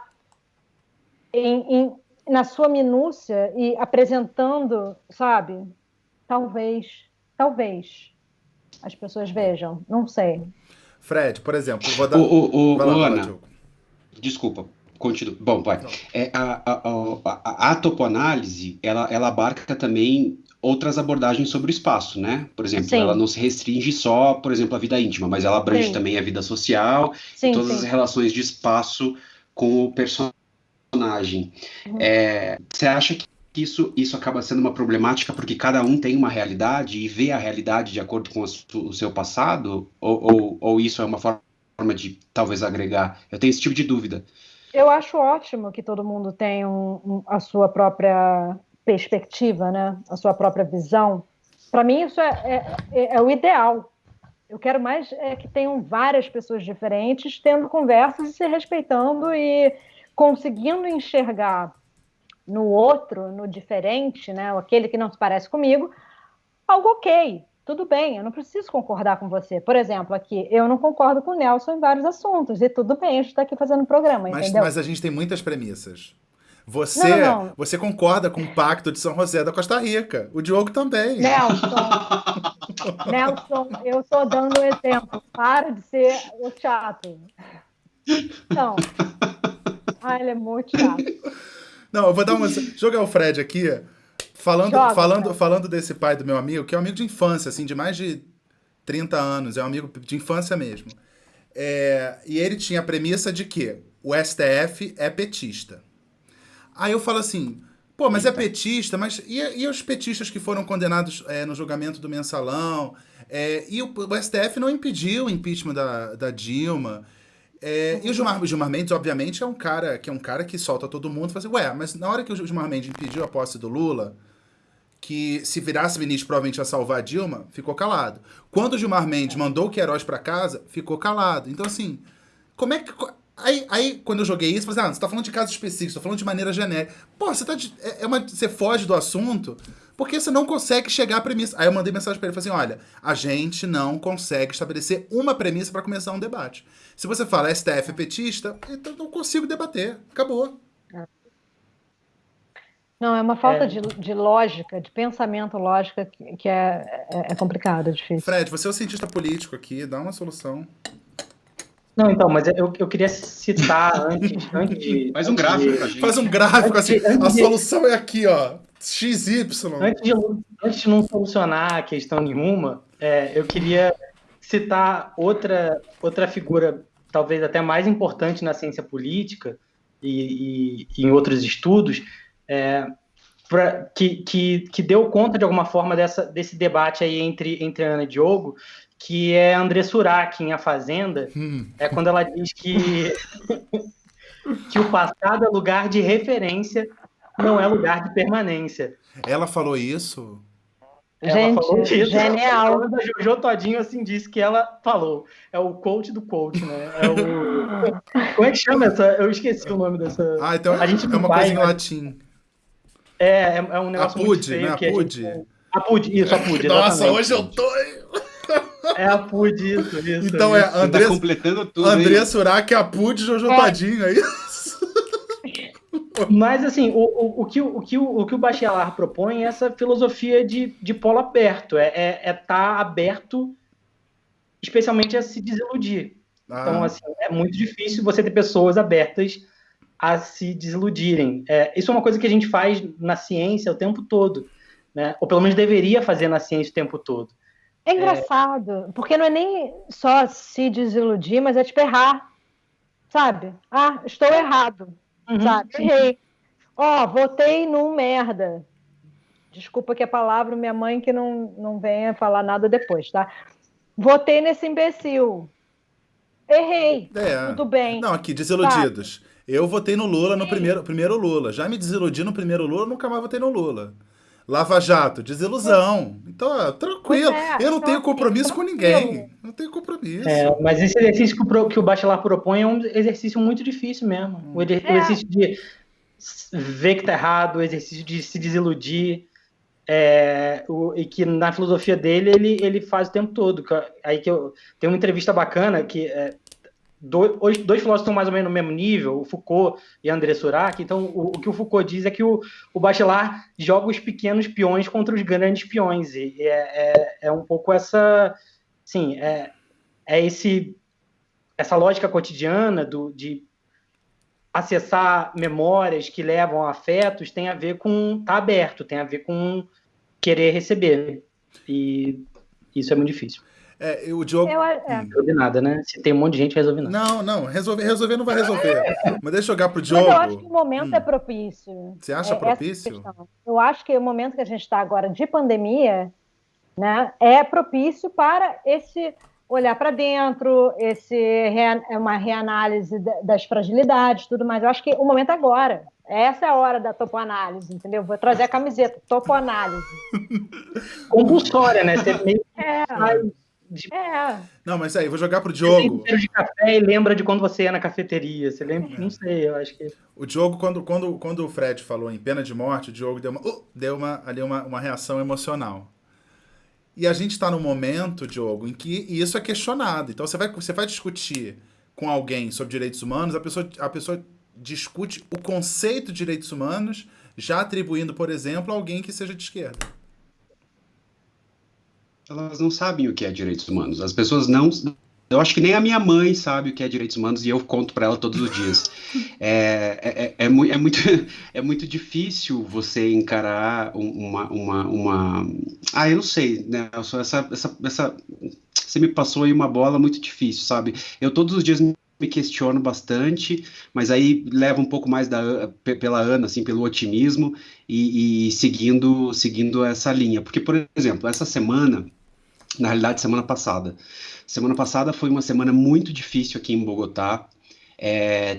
na sua minúcia e apresentando, sabe? Talvez as pessoas vejam, não sei. Fred, por exemplo, vou dar... Ana, desculpa, continua. Bom, vai. A topoanálise, ela abarca também outras abordagens sobre o espaço, né? Por exemplo, Sim. ela não se restringe só, por exemplo, à vida íntima, mas ela abrange Sim. também a vida social Sim, e todas as sim. relações de espaço com o personagem. Você acha que isso acaba sendo uma problemática porque cada um tem uma realidade e vê a realidade de acordo com o seu passado? Ou isso é uma forma de talvez agregar? Eu tenho esse tipo de dúvida. Eu acho ótimo que todo mundo tenha a sua própria perspectiva, né? A sua própria visão. Para mim, isso é o ideal. Eu quero mais que tenham várias pessoas diferentes tendo conversas e se respeitando e conseguindo enxergar no outro, no diferente, né? Aquele que não se parece comigo, algo ok. Tudo bem, eu não preciso concordar com você. Por exemplo, aqui, eu não concordo com o Nelson em vários assuntos, e tudo bem, a gente está aqui fazendo um programa, entendeu? Mas a gente tem muitas premissas. Não. Você concorda com o Pacto de São José da Costa Rica. O Diogo também. Nelson, eu estou dando um exemplo. Para de ser o chato. Não. Ele é muito chato. Não, eu vou dar uma... Jogar o Fred aqui, falando desse pai do meu amigo, que é um amigo de infância, assim, de mais de 30 anos, é um amigo de infância mesmo. E ele tinha a premissa de que o STF é petista. Aí eu falo assim, pô, mas é petista, mas e os petistas que foram condenados no julgamento do Mensalão? E o STF não impediu o impeachment da Dilma. E o Gilmar Mendes, obviamente, é um cara que solta todo mundo e fala assim, mas na hora que o Gilmar Mendes impediu a posse do Lula, que se virasse ministro provavelmente ia salvar a Dilma, ficou calado. Quando o Gilmar Mendes mandou o Queiroz pra casa, ficou calado. Então, assim, como é que... Aí quando eu joguei isso, eu falei você tá falando de casos específicos, tá falando de maneira genérica. Pô, você foge do assunto porque você não consegue chegar à premissa. Aí eu mandei mensagem pra ele, falei assim, olha, a gente não consegue estabelecer uma premissa pra começar um debate. Se você fala STF é petista, então eu não consigo debater. Acabou. Não, é uma falta de lógica, de pensamento lógica que é complicado, é difícil. Fred, você é o cientista político aqui, dá uma solução. Não, então, mas eu queria citar antes de... Faz um gráfico pra gente. Faz um gráfico assim, a solução é aqui, ó, XY. Antes de não solucionar questão nenhuma, eu queria citar outra figura, talvez até mais importante na ciência política e em outros estudos, que deu conta, de alguma forma, desse debate aí entre Ana e Diogo, que é André Surak, em A Fazenda, quando ela diz que o passado é lugar de referência, não é lugar de permanência. Ela falou isso? Gente, ela falou isso. Genial. A Jojo Todinho, assim, disse que ela falou. É o coach do coach, né? Como é que chama essa? Eu esqueci o nome dessa... Então é uma coisa em latim. É um negócio muito feio. Né? Apude? Isso, Apude. Nossa, hoje eu tô... É Apude, isso. Então isso. André, tá completando tudo. André Surak, Apude, Jojo Todinho, é isso? Mas, assim, o que o Bachelard propõe é essa filosofia de polo aberto, estar aberto, especialmente a se desiludir. Então, assim, é muito difícil você ter pessoas abertas a se desiludirem. Isso é uma coisa que a gente faz na ciência o tempo todo, né? Ou pelo menos deveria fazer na ciência o tempo todo. É engraçado, porque não é nem só se desiludir, mas é tipo errar, sabe? Estou errado. Sabe? Errei. Votei num merda. Desculpa que a palavra, minha mãe que não venha falar nada depois, tá? Votei nesse imbecil. Errei. Tudo bem. Não, aqui, desiludidos. Sabe? Eu votei no Lula no primeiro Lula. Já me desiludi no primeiro Lula, nunca mais votei no Lula. Lava Jato, desilusão. Então, tranquilo. Eu não tenho compromisso com ninguém. Não tenho compromisso. Mas esse exercício que o Bachelard propõe é um exercício muito difícil mesmo. O exercício de ver que tá errado, o exercício de se desiludir. E que na filosofia dele ele faz o tempo todo. Aí tem uma entrevista bacana que... dois filósofos estão mais ou menos no mesmo nível, o Foucault e André Surak. Então, o que o Foucault diz é que o Bachelard joga os pequenos peões contra os grandes peões. E é um pouco essa... Sim, essa lógica cotidiana de acessar memórias que levam a afetos tem a ver com... Tá aberto, tem a ver com querer receber. E isso é muito difícil. O Diogo... Resolve nada, né? Se tem um monte de gente, resolve nada. Não, resolver não vai resolver. Mas deixa eu jogar pro Diogo. Mas eu acho que o momento é propício. Você acha propício? Eu acho que o momento que a gente está agora de pandemia, né, é propício para esse olhar para dentro, uma reanálise das fragilidades, tudo mais. Eu acho que o momento é agora. Essa é a hora da topoanálise, entendeu? Vou trazer a camiseta, topoanálise. Compulsória, né? Você meio Não, mas aí, vou jogar pro Diogo. Você tem cheiro de café e lembra de quando você ia na cafeteria. Você lembra? Não sei, eu acho que... O Diogo, quando o Fred falou em pena de morte, o Diogo deu uma reação emocional. E a gente está num momento, Diogo, em que isso é questionado. Então, você vai discutir com alguém sobre direitos humanos, a pessoa discute o conceito de direitos humanos, já atribuindo, por exemplo, a alguém que seja de esquerda. Elas não sabem o que é direitos humanos. As pessoas não... Eu acho que nem a minha mãe sabe o que é direitos humanos e eu conto para ela todos os dias. É muito difícil você encarar uma... eu não sei, né? Você me passou aí uma bola muito difícil, sabe? Eu todos os dias me questiono bastante, mas aí leva um pouco mais pela Ana, assim, pelo otimismo e seguindo essa linha. Porque, por exemplo, essa semana, na realidade, semana passada foi uma semana muito difícil aqui em Bogotá.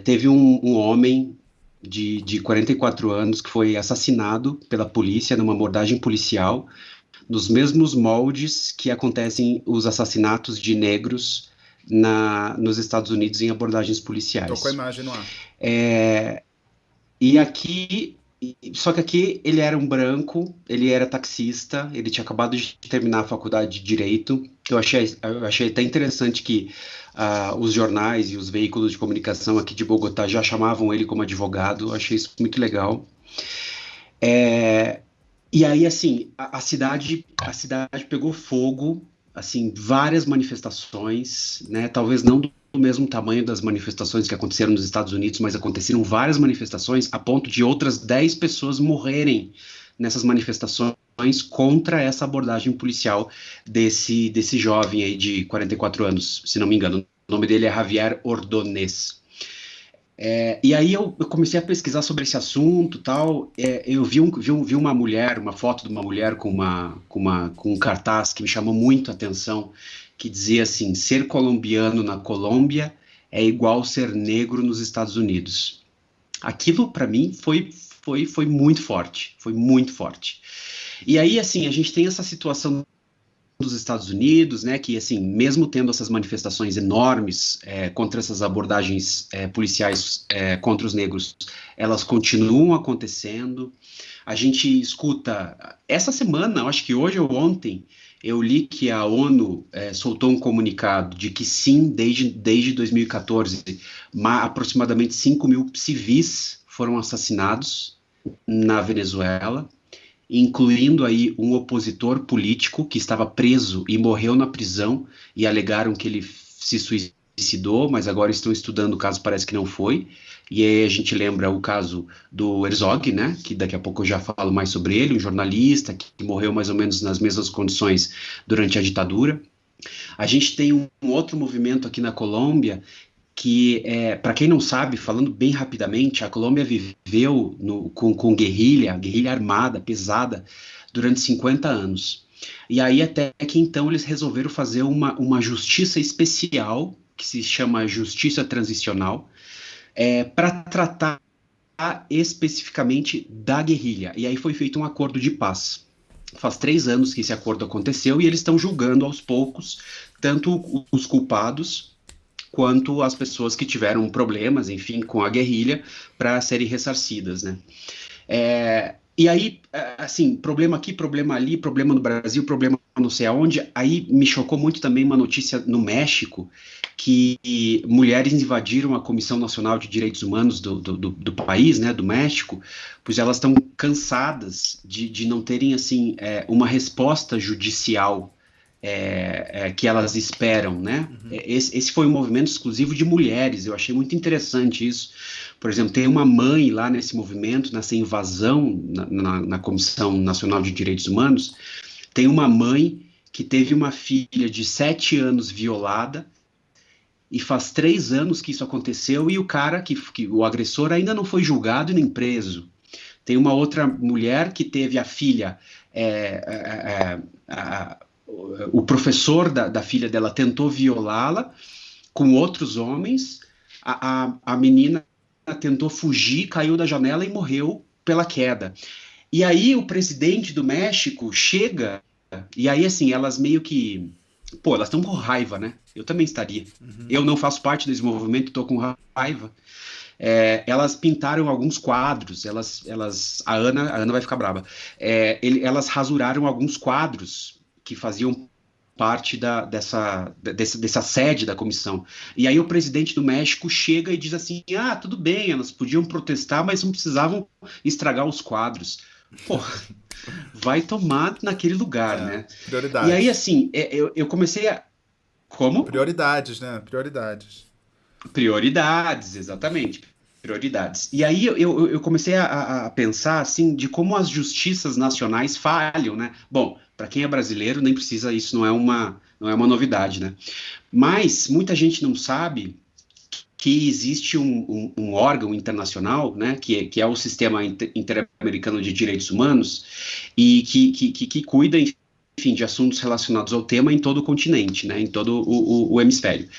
Teve um homem de 44 anos que foi assassinado pela polícia numa abordagem policial, nos mesmos moldes que acontecem os assassinatos de negros nos Estados Unidos em abordagens policiais. Tô com a imagem no ar. Só que aqui ele era um branco, ele era taxista, ele tinha acabado de terminar a faculdade de Direito. Eu achei até interessante que os jornais e os veículos de comunicação aqui de Bogotá já chamavam ele como advogado. Eu achei isso muito legal. E aí, assim, a cidade pegou fogo, assim, várias manifestações, né? Talvez não do mesmo tamanho das manifestações que aconteceram nos Estados Unidos, mas aconteceram várias manifestações a ponto de outras 10 pessoas morrerem nessas manifestações contra essa abordagem policial desse jovem aí de 44 anos, se não me engano. O nome dele é Javier Ordonez. E aí eu comecei a pesquisar sobre esse assunto, tal. Eu vi uma mulher, uma foto de uma mulher com um cartaz que me chamou muito a atenção, que dizia assim: ser colombiano na Colômbia é igual ser negro nos Estados Unidos. Aquilo para mim foi muito forte, foi muito forte. E aí, assim, a gente tem essa situação dos Estados Unidos, né, que, assim, mesmo tendo essas manifestações enormes contra essas abordagens policiais contra os negros, elas continuam acontecendo. A gente escuta, essa semana, acho que hoje ou ontem, eu li que a ONU soltou um comunicado de que sim, desde 2014, aproximadamente 5 mil civis foram assassinados na Venezuela, incluindo aí um opositor político que estava preso e morreu na prisão, e alegaram que ele se suicidou, mas agora estão estudando o caso, parece que não foi. E aí a gente lembra o caso do Herzog, né, que daqui a pouco eu já falo mais sobre ele, um jornalista que morreu mais ou menos nas mesmas condições durante a ditadura. A gente tem um outro movimento aqui na Colômbia, que, para quem não sabe, falando bem rapidamente, a Colômbia viveu com guerrilha armada, pesada, durante 50 anos. E aí até que então eles resolveram fazer uma justiça especial, que se chama Justiça Transicional, para tratar especificamente da guerrilha. E aí foi feito um acordo de paz. Faz 3 anos que esse acordo aconteceu e eles estão julgando aos poucos tanto os culpados quanto as pessoas que tiveram problemas, enfim, com a guerrilha, para serem ressarcidas, né? E aí, assim, problema aqui, problema ali, problema no Brasil, problema não sei aonde. Aí me chocou muito também uma notícia no México, que mulheres invadiram a Comissão Nacional de Direitos Humanos do país, né, do México, pois elas estão cansadas de não terem, assim, uma resposta judicial que elas esperam, né? Esse foi um movimento exclusivo de mulheres, eu achei muito interessante isso. Por exemplo, tem uma mãe lá nesse movimento, nessa invasão na Comissão Nacional de Direitos Humanos, tem uma mãe que teve uma filha de 7 anos violada, e faz 3 anos que isso aconteceu, e o cara, o agressor, ainda não foi julgado e nem preso. Tem uma outra mulher que teve a filha, o professor da filha dela tentou violá-la com outros homens, a menina tentou fugir, caiu da janela e morreu pela queda. E aí o presidente do México chega, e aí assim, elas meio que... Pô, elas estão com raiva, né? Eu também estaria. Eu não faço parte desse movimento, estou com raiva. Elas pintaram alguns quadros, a Ana vai ficar brava. Elas rasuraram alguns quadros que faziam parte dessa sede da comissão. E aí o presidente do México chega e diz assim, tudo bem, elas podiam protestar, mas não precisavam estragar os quadros. Pô, vai tomar naquele lugar, né? Prioridades. E aí, assim, eu comecei a... Como? Prioridades, né? Prioridades, exatamente. Prioridades. E aí eu comecei a pensar, assim, de como as justiças nacionais falham, né? Bom, para quem é brasileiro, nem precisa, isso não é uma novidade, né? Mas muita gente não sabe que existe um órgão internacional, né, que é o Sistema Interamericano de Direitos Humanos, e que cuida, enfim, de assuntos relacionados ao tema em todo o continente, né, em todo o hemisfério.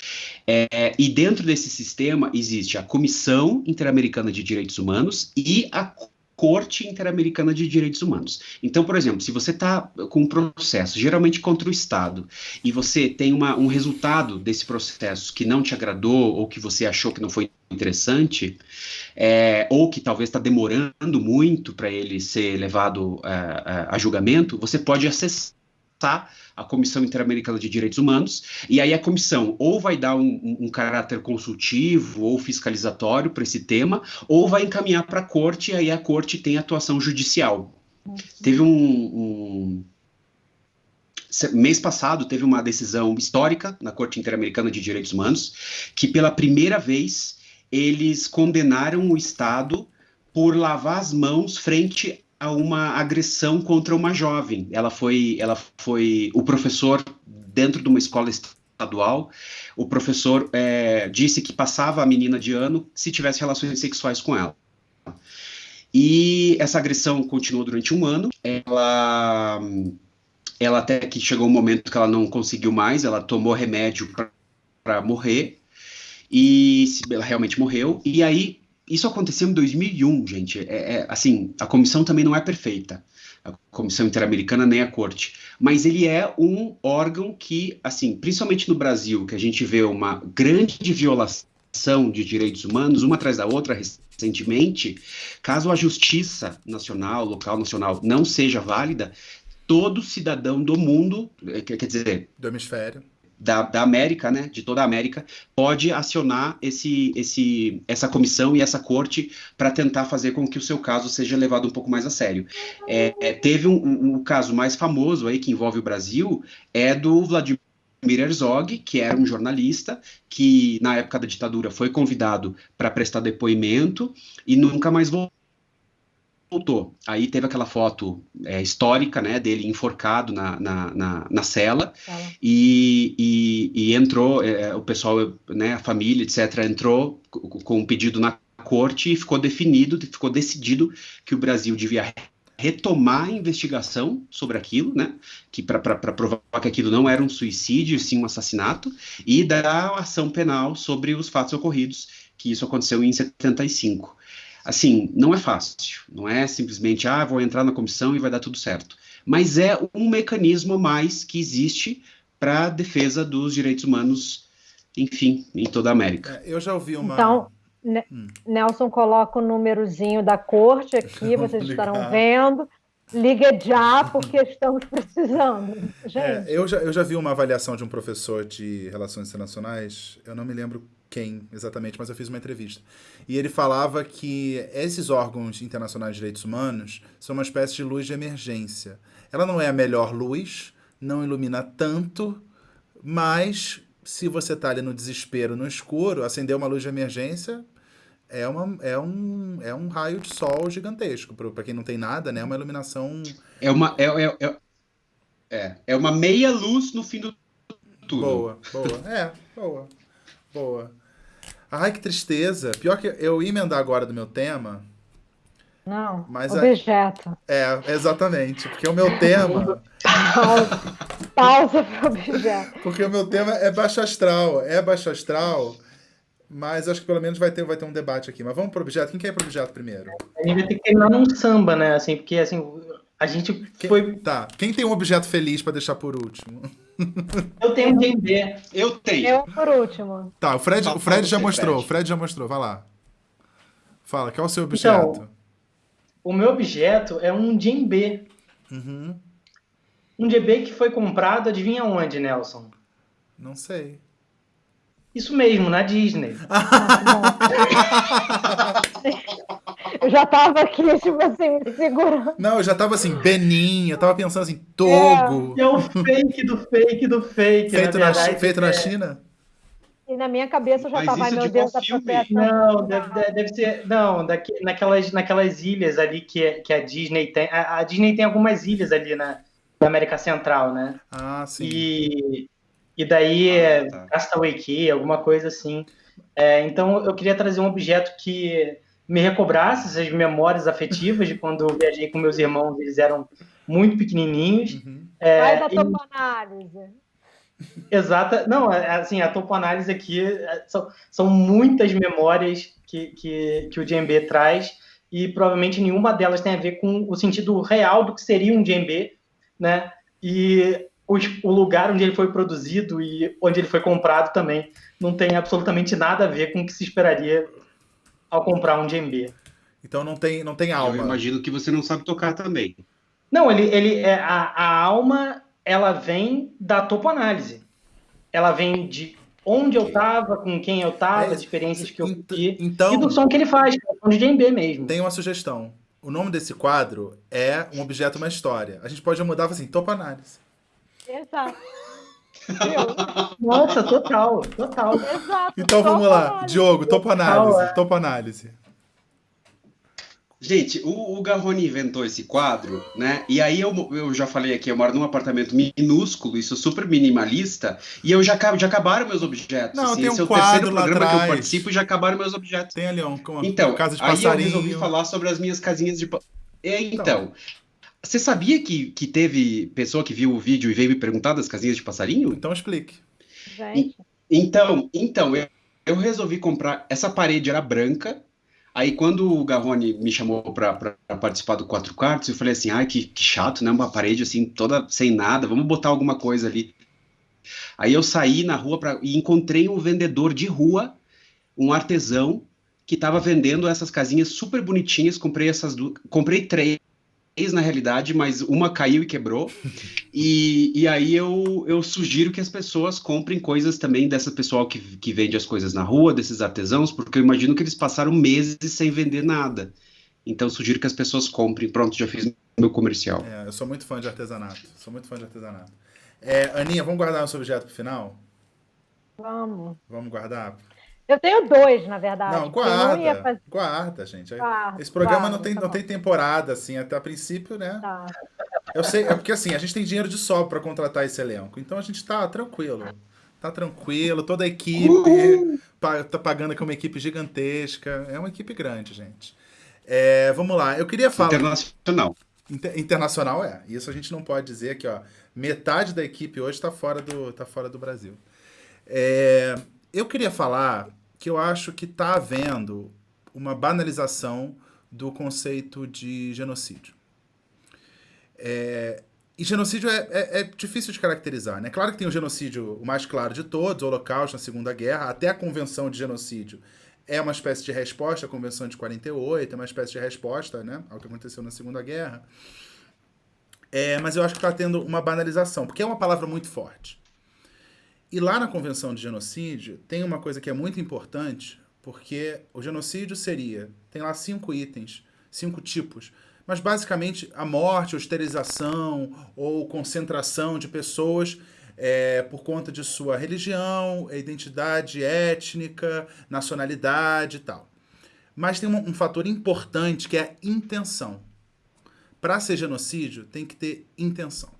E dentro desse sistema existe a Comissão Interamericana de Direitos Humanos e a Corte Interamericana de Direitos Humanos. Então, por exemplo, se você está com um processo, geralmente contra o Estado, e você tem um resultado desse processo que não te agradou, ou que você achou que não foi interessante, ou que talvez está demorando muito para ele ser levado a julgamento, você pode acessar a Comissão Interamericana de Direitos Humanos, e aí a comissão ou vai dar um caráter consultivo ou fiscalizatório para esse tema, ou vai encaminhar para a corte, e aí a corte tem atuação judicial. Teve mês passado, teve uma decisão histórica na Corte Interamericana de Direitos Humanos, que pela primeira vez eles condenaram o Estado por lavar as mãos frente a uma agressão contra uma jovem. Ela foi o professor, dentro de uma escola estadual, o professor disse que passava a menina de ano se tivesse relações sexuais com ela. E essa agressão continuou durante 1 ano. Ela até que chegou um momento que ela não conseguiu mais, ela tomou remédio para morrer, e ela realmente morreu. E aí, isso aconteceu em 2001, gente. Assim, a comissão também não é perfeita, a Comissão Interamericana nem a Corte, mas ele é um órgão que, assim, principalmente no Brasil, que a gente vê uma grande violação de direitos humanos, uma atrás da outra, recentemente, caso a justiça nacional, local nacional, não seja válida, todo cidadão do mundo, quer dizer... Do hemisfério. Da América, né, de toda a América, pode acionar essa comissão e essa corte para tentar fazer com que o seu caso seja levado um pouco mais a sério. Teve um caso mais famoso aí que envolve o Brasil, do Vladimir Herzog, que era um jornalista que na época da ditadura foi convidado para prestar depoimento e nunca mais voltou. Aí teve aquela foto histórica, né, dele enforcado na cela, e entrou, o pessoal, né, a família, etc., entrou com um pedido na corte e ficou decidido que o Brasil devia retomar a investigação sobre aquilo, né, para provar que aquilo não era um suicídio, sim um assassinato, e dar ação penal sobre os fatos ocorridos, que isso aconteceu em 75. Assim, não é fácil, não é simplesmente, vou entrar na comissão e vai dar tudo certo. Mas é um mecanismo a mais que existe para a defesa dos direitos humanos, enfim, em toda a América. Eu já ouvi uma... Então, Nelson coloca o númerozinho da corte aqui, vocês estarão vendo. Liga já, porque estamos precisando. Gente. Eu já vi uma avaliação de um professor de Relações Internacionais, eu não me lembro quem exatamente, mas eu fiz uma entrevista. E ele falava que esses órgãos internacionais de direitos humanos são uma espécie de luz de emergência. Ela não é a melhor luz, não ilumina tanto, mas se você tá ali no desespero, no escuro, acender uma luz de emergência é um raio de sol gigantesco. Para quem não tem nada, né? É uma iluminação É uma, é uma meia luz no fim do túnel. boa, boa. Boa, boa. Ai, que tristeza. Pior que eu ia emendar agora do meu tema, Não, mas objeto. exatamente, porque o meu tema, Pausa, pausa para objeto. porque o meu tema é baixo astral, mas acho que pelo menos vai ter um debate aqui. Mas vamos pro objeto. Quem quer ir pro objeto primeiro? A gente vai ter que terminar num samba, né? Assim, porque assim, a gente foi. Tá. Quem tem um objeto feliz pra deixar por último? Eu tenho um D&D. Eu tenho. Eu por último. Tá, o Fred Só já você, mostrou. Fred. O Fred já mostrou. Vai lá. Fala, qual é o seu objeto? Então, o meu objeto é um djembe. Uhum. Um djembe que foi comprado, adivinha onde, Nelson? Não sei. Isso mesmo, na Disney. Eu já tava aqui, tipo assim, me segurando. Não, eu já tava assim, Beninho, eu tava pensando assim, Togo. Que é o fake do fake do fake, Feito na na, verdade. feito na China? E na minha cabeça eu já Mas tava, ai isso meu de Deus, qual a filme? apropriação. Não, deve ser. Não, naquelas ilhas ali que a Disney tem. A Disney tem algumas ilhas ali na América Central, né? Ah, sim. E daí tá. Castaway Cay, alguma coisa assim. Então eu queria trazer um objeto que me recobrasse essas memórias afetivas de quando eu viajei com meus irmãos, eles eram muito pequenininhos. Uhum. Vai da topoanálise. Exata. Não, assim, a topoanálise aqui são muitas memórias que o djembe traz e provavelmente nenhuma delas tem a ver com o sentido real do que seria um djembe, né? E o lugar onde ele foi produzido e onde ele foi comprado também não tem absolutamente nada a ver com o que se esperaria ao comprar um djembe. Então não tem Eu alma. imagino que você não sabe tocar também. Não, a alma, ela vem da topoanálise. Ela vem de onde eu estava, com quem eu estava, as experiências que eu vivi, então, e do som que ele faz, que é o som de djembe mesmo. Tem uma sugestão. O nome desse quadro é Um Objeto, uma História. A gente pode mudar assim, topoanálise. Exato. Nossa, total. Exato. Então vamos lá. Diogo, topoanálise. Gente, o Garrone inventou esse quadro, né? E aí eu já falei aqui, eu moro num apartamento minúsculo, isso super minimalista, e já acabaram meus objetos. Não, assim, tem esse um é o terceiro quadro lá programa que eu atrás. participo e já acabaram meus objetos. Tem ali uma Então, casa de aí eu passarinho. resolvi falar sobre as minhas casinhas de... Então, você sabia que teve pessoa que viu o vídeo e veio me perguntar das casinhas de passarinho? Então explique. Gente. Então eu resolvi comprar. Essa parede era branca. Aí quando o Garrone me chamou para participar do 4 Quartos, eu falei assim, ai, que chato, né? Uma parede assim, toda sem nada, vamos botar alguma coisa ali. Aí eu saí na rua e encontrei um vendedor de rua, um artesão, que estava vendendo essas casinhas super bonitinhas. Comprei 3 na realidade, mas uma caiu e quebrou. E aí eu sugiro que as pessoas comprem coisas também dessa pessoal que vende as coisas na rua, desses artesãos, porque eu imagino que eles passaram meses sem vender nada. Então sugiro que as pessoas comprem. Pronto, já fiz meu comercial. Eu sou muito fã de artesanato. Aninha, vamos guardar nosso objeto pro final? Vamos. Vamos guardar? Eu tenho 2, na verdade. Não, guarda, gente. Esse programa não tem temporada, assim, até a princípio, né? Tá. Eu sei, é porque assim, a gente tem dinheiro de sobra pra contratar esse elenco. Então a gente tá tranquilo. Toda a equipe tá pagando com uma equipe gigantesca. É uma equipe grande, gente. Vamos lá, eu queria falar... Internacional. Internacional isso a gente não pode dizer aqui, ó. Metade da equipe hoje tá fora do Brasil. Eu queria falar que eu acho que tá havendo uma banalização do conceito de genocídio. E genocídio é difícil de caracterizar, né? Claro que tem o genocídio, o mais claro de todos, o Holocausto na Segunda Guerra, até a Convenção de Genocídio é uma espécie de resposta, a Convenção de 48 é uma espécie de resposta, né, ao que aconteceu na Segunda Guerra. Mas eu acho que está tendo uma banalização, porque é uma palavra muito forte. E lá na Convenção de Genocídio tem uma coisa que é muito importante, porque o genocídio tem lá 5 itens, 5 tipos, mas basicamente a morte, ou esterilização, ou concentração de pessoas por conta de sua religião, identidade étnica, nacionalidade e tal. Mas tem um fator importante que é a intenção. Para ser genocídio, tem que ter intenção.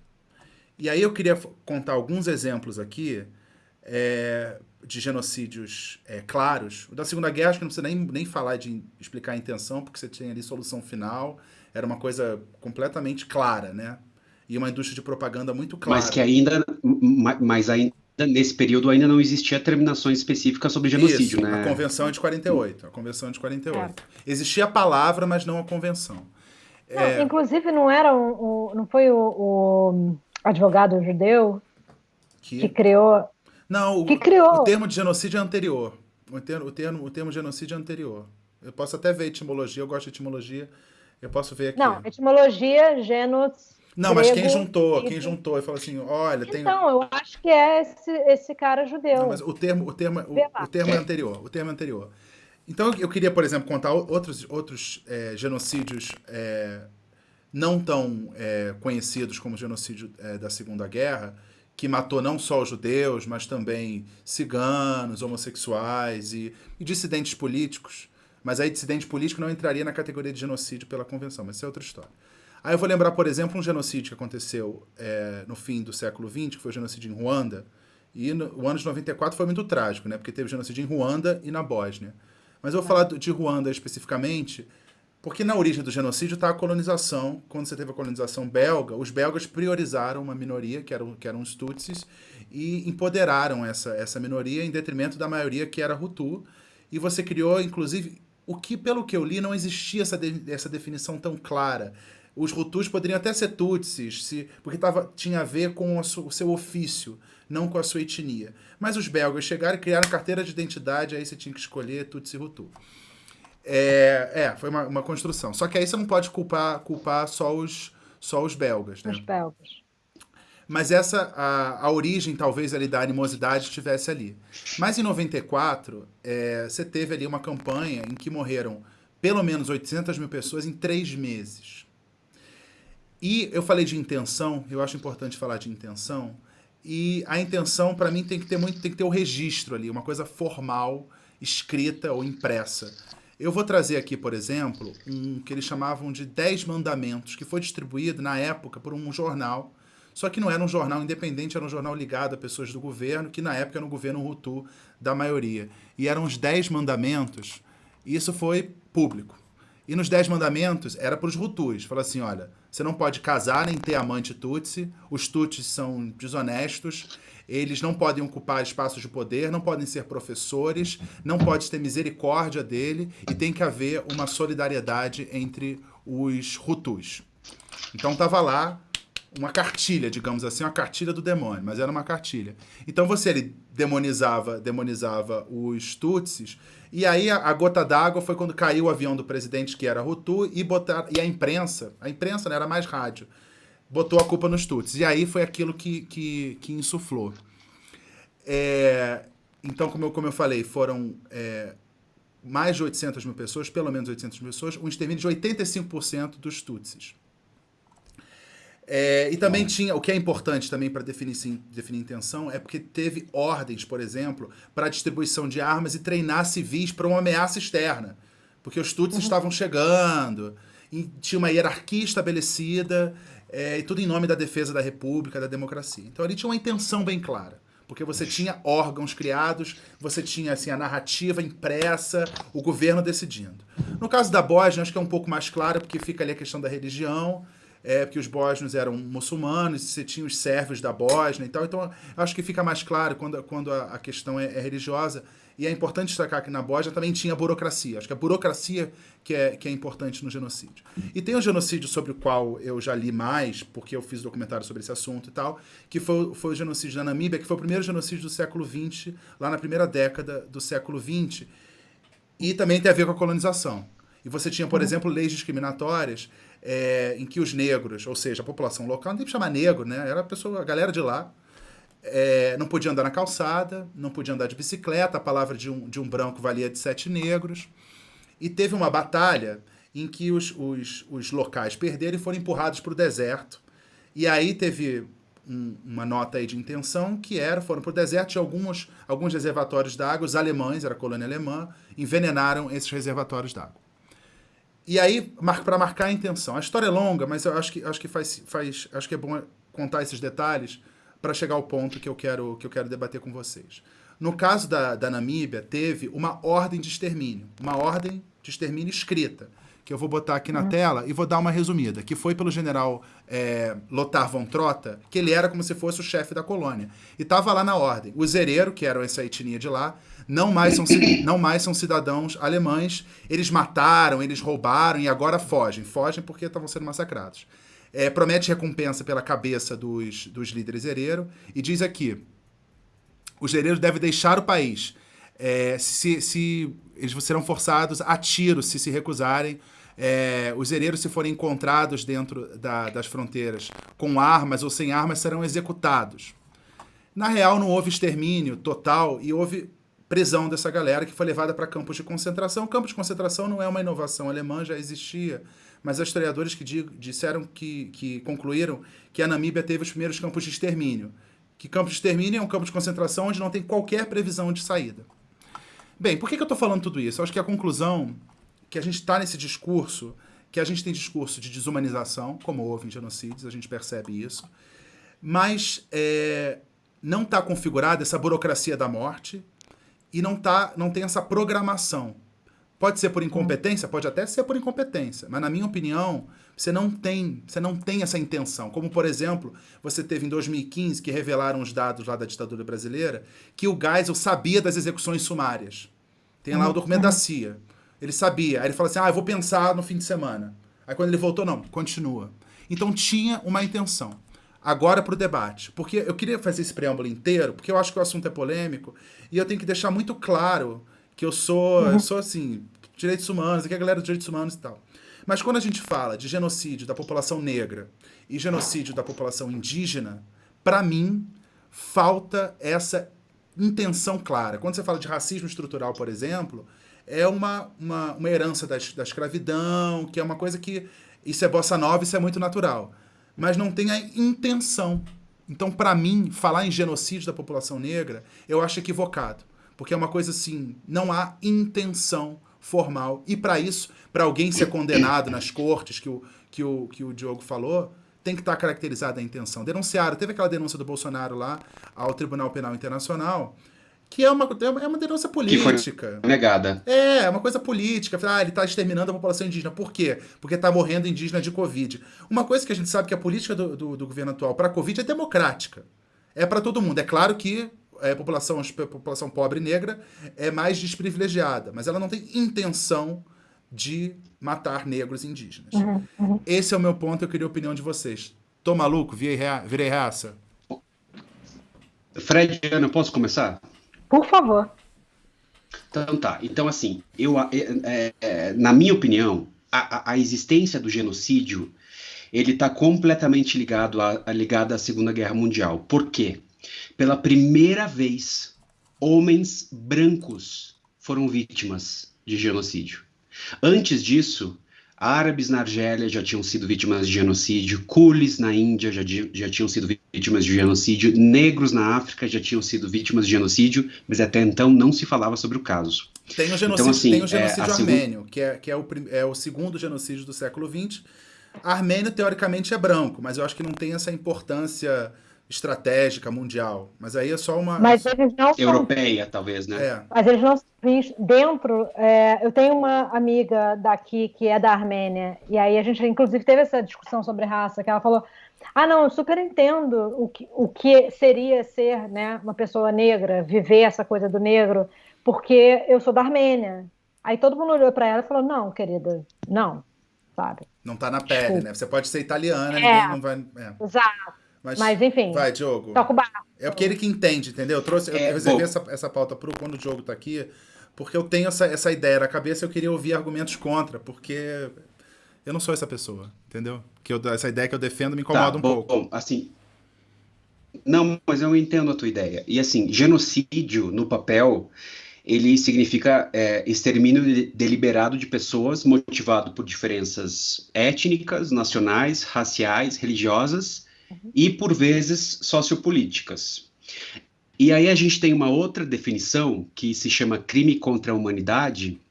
E aí eu queria contar alguns exemplos aqui de genocídios claros. O da Segunda Guerra, acho que não precisa nem falar de explicar a intenção, porque você tinha ali solução final, era uma coisa completamente clara, né? E uma indústria de propaganda muito clara. Mas ainda nesse período ainda não existia terminações específicas sobre genocídio, Isso, né? a Convenção é de 48. A Convenção é de 48. Existia a palavra, mas não a Convenção. Não, inclusive não era não foi o advogado judeu que criou. Não, que criou. O termo de genocídio é anterior. O termo de genocídio é anterior. Eu posso até ver a etimologia, eu gosto de etimologia. Eu posso ver aqui. Não, etimologia, genocídio. Não, mas quem juntou e falou assim, olha, tem... Então, eu acho que é esse cara judeu. Não, mas o termo é anterior. O termo é anterior. Então, eu queria, por exemplo, contar outros genocídios não tão conhecidos como o genocídio da Segunda Guerra, que matou não só os judeus, mas também ciganos, homossexuais e dissidentes políticos. Mas aí dissidente político não entraria na categoria de genocídio pela Convenção, mas isso é outra história. Aí eu vou lembrar, por exemplo, um genocídio que aconteceu no fim do século XX, que foi o genocídio em Ruanda. E o ano de 94 foi muito trágico, né? Porque teve genocídio em Ruanda e na Bósnia. Mas eu vou falar de Ruanda especificamente, porque na origem do genocídio está a colonização. Quando você teve a colonização belga, os belgas priorizaram uma minoria, que eram os Tutsis, e empoderaram essa minoria em detrimento da maioria que era Hutu. E você criou, inclusive, o que, pelo que eu li, não existia essa definição tão clara. Os Hutus poderiam até ser Tutsis, porque tinha a ver com o seu ofício, não com a sua etnia. Mas os belgas chegaram e criaram carteira de identidade, aí você tinha que escolher Tutsi e Hutu. Foi uma construção. Só que aí você não pode culpar só os belgas, né? Os belgas. Mas a origem, talvez, ali da animosidade estivesse ali. Mas em 94, você teve ali uma campanha em que morreram pelo menos 800 mil pessoas em 3 meses. E eu falei de intenção, eu acho importante falar de intenção, e a intenção, para mim, tem que ter o registro ali, uma coisa formal, escrita ou impressa. Eu vou trazer aqui, por exemplo, um que eles chamavam de 10 mandamentos, que foi distribuído na época por um jornal, só que não era um jornal independente, era um jornal ligado a pessoas do governo, que na época era um governo Hutu da maioria. E eram os 10 mandamentos, e isso foi público. E nos 10 mandamentos era para os Hutus. Fala assim, olha, você não pode casar nem ter amante Tutsi, os Tutsis são desonestos, eles não podem ocupar espaços de poder, não podem ser professores, não pode ter misericórdia dele e tem que haver uma solidariedade entre os Hutus. Então estava lá uma cartilha, digamos assim, uma cartilha do demônio, mas era uma cartilha. Então ele demonizava os Tutsis, e aí a gota d'água foi quando caiu o avião do presidente, que era Hutu, e a imprensa não era mais rádio, botou a culpa nos Tutsis. E aí foi aquilo que insuflou. Então, como eu falei, foram mais de 800 mil pessoas, pelo menos 800 mil pessoas, um extermínio de 85% dos Tutsis. E também tinha, o que é importante também para definir intenção, é porque teve ordens, por exemplo, para a distribuição de armas e treinar civis para uma ameaça externa. Porque os Tutsis estavam chegando, e tinha uma hierarquia estabelecida, e tudo em nome da defesa da república, da democracia. Então ali tinha uma intenção bem clara. Porque você tinha órgãos criados, você tinha assim, a narrativa impressa, o governo decidindo. No caso da Bósnia, acho que é um pouco mais claro, porque fica ali a questão da religião, porque os bósnios eram muçulmanos, você tinha os sérvios da Bósnia e tal. Então, acho que fica mais claro quando a questão é religiosa. E é importante destacar que na Bósnia também tinha burocracia. Acho que a burocracia que é importante no genocídio. E tem um genocídio sobre o qual eu já li mais, porque eu fiz documentário sobre esse assunto e tal, que foi o genocídio da Namíbia, que foi o primeiro genocídio do século XX, lá na primeira década do século XX. E também tem a ver com a colonização. E você tinha, por exemplo, leis discriminatórias em que os negros, ou seja, a população local, não tem que chamar negro, né? Era a galera de lá, não podia andar na calçada, não podia andar de bicicleta, a palavra de um branco valia de 7 negros. E teve uma batalha em que os locais perderam e foram empurrados para o deserto. E aí teve uma nota aí de intenção que foram para o deserto, de alguns reservatórios d'água, os alemães, era a colônia alemã, envenenaram esses reservatórios d'água. E aí, para marcar a intenção. A história é longa, mas eu acho que acho que é bom contar esses detalhes para chegar ao ponto que eu quero debater com vocês. No caso da Namíbia, teve uma ordem de extermínio escrita, que eu vou botar aqui na tela e vou dar uma resumida, que foi pelo general Lothar von Trotha, que ele era como se fosse o chefe da colônia. E estava lá na ordem. Os Herero, que eram essa etnia de lá, não mais são cidadãos alemães, eles mataram, eles roubaram e agora fogem. Fogem porque estavam sendo massacrados. Promete recompensa pela cabeça dos líderes Herero e diz aqui, os Hereros devem deixar o país. Eles serão forçados a tiro se recusarem. Os Hereros, se forem encontrados dentro das fronteiras com armas ou sem armas, serão executados. Na real, não houve extermínio total e houve prisão dessa galera que foi levada para campos de concentração. Campos de concentração não é uma inovação alemã, já existia, mas há historiadores que disseram que concluíram que a Namíbia teve os primeiros campos de extermínio. Que campo de extermínio é um campo de concentração onde não tem qualquer previsão de saída. Bem, por que eu estou falando tudo isso? Eu acho que a conclusão que a gente está nesse discurso, que a gente tem discurso de desumanização, como houve em genocídios, a gente percebe isso, mas não está configurada essa burocracia da morte e não tem essa programação. Pode ser por incompetência? Pode até ser por incompetência, mas na minha opinião, você não tem essa intenção. Como, por exemplo, você teve em 2015, que revelaram os dados lá da ditadura brasileira, que o Geisel sabia das execuções sumárias. Tem lá o documento da CIA. Ele sabia. Aí ele falou assim, eu vou pensar no fim de semana. Aí quando ele voltou, não, continua. Então tinha uma intenção. Agora para o debate. Porque eu queria fazer esse preâmbulo inteiro, porque eu acho que o assunto é polêmico, e eu tenho que deixar muito claro que eu sou assim, direitos humanos, aqui é a galera dos direitos humanos e tal. Mas quando a gente fala de genocídio da população negra e genocídio da população indígena, para mim, falta essa intenção clara. Quando você fala de racismo estrutural, por exemplo, é uma herança da escravidão, que é uma coisa que isso é bossa nova, isso é muito natural. Mas não tem a intenção. Então, para mim, falar em genocídio da população negra, eu acho equivocado. Porque é uma coisa assim, não há intenção formal. E para isso, para alguém ser condenado nas cortes, que o Diogo falou, tem que estar caracterizada a intenção. Denunciaram, teve aquela denúncia do Bolsonaro lá ao Tribunal Penal Internacional, que é uma denúncia política. Que foi negada. É uma coisa política. Ele está exterminando a população indígena. Por quê? Porque está morrendo indígena de Covid. Uma coisa que a gente sabe que a política do governo atual para a Covid é democrática. É para todo mundo. É claro que a população pobre e negra é mais desprivilegiada, mas ela não tem intenção de matar negros e indígenas. Esse é o meu ponto, eu queria a opinião de vocês. Tô maluco? Virei raça? Fred, Ana, posso começar? Por favor. Então tá. Então, assim, na minha opinião, a existência do genocídio, ele está completamente ligado à Segunda Guerra Mundial. Por quê? Pela primeira vez, homens brancos foram vítimas de genocídio. Antes disso, árabes na Argélia já tinham sido vítimas de genocídio, culis na Índia já tinham sido vítimas de genocídio, negros na África já tinham sido vítimas de genocídio, mas até então não se falava sobre o caso. Tem o genocídio armênio, que é o segundo genocídio do século XX. Armênio, teoricamente, é branco, mas eu acho que não tem essa importância estratégica mundial, mas aí é só uma... Mas eles não europeia, talvez, né? Mas eles não dentro... eu tenho uma amiga daqui que é da Armênia, e aí a gente, inclusive, teve essa discussão sobre raça, que ela falou, não, eu super entendo o que seria ser, né, uma pessoa negra, viver essa coisa do negro, porque eu sou da Armênia. Aí todo mundo olhou para ela e falou, não, querida, não, sabe? Não tá na pele, né? Você pode ser italiana, ninguém não vai... Exato. Mas enfim, vai, Diogo. Toca o barco. É porque ele que entende, entendeu? Eu reservei essa pauta quando o Diogo tá aqui, porque eu tenho essa ideia na cabeça e eu queria ouvir argumentos contra, porque eu não sou essa pessoa, entendeu? Essa ideia que eu defendo me incomoda um pouco. Bom, assim... Não, mas eu entendo a tua ideia. E assim, genocídio no papel, ele significa extermínio deliberado de pessoas motivado por diferenças étnicas, nacionais, raciais, religiosas e, por vezes, sociopolíticas. E aí a gente tem uma outra definição que se chama crime contra a humanidade,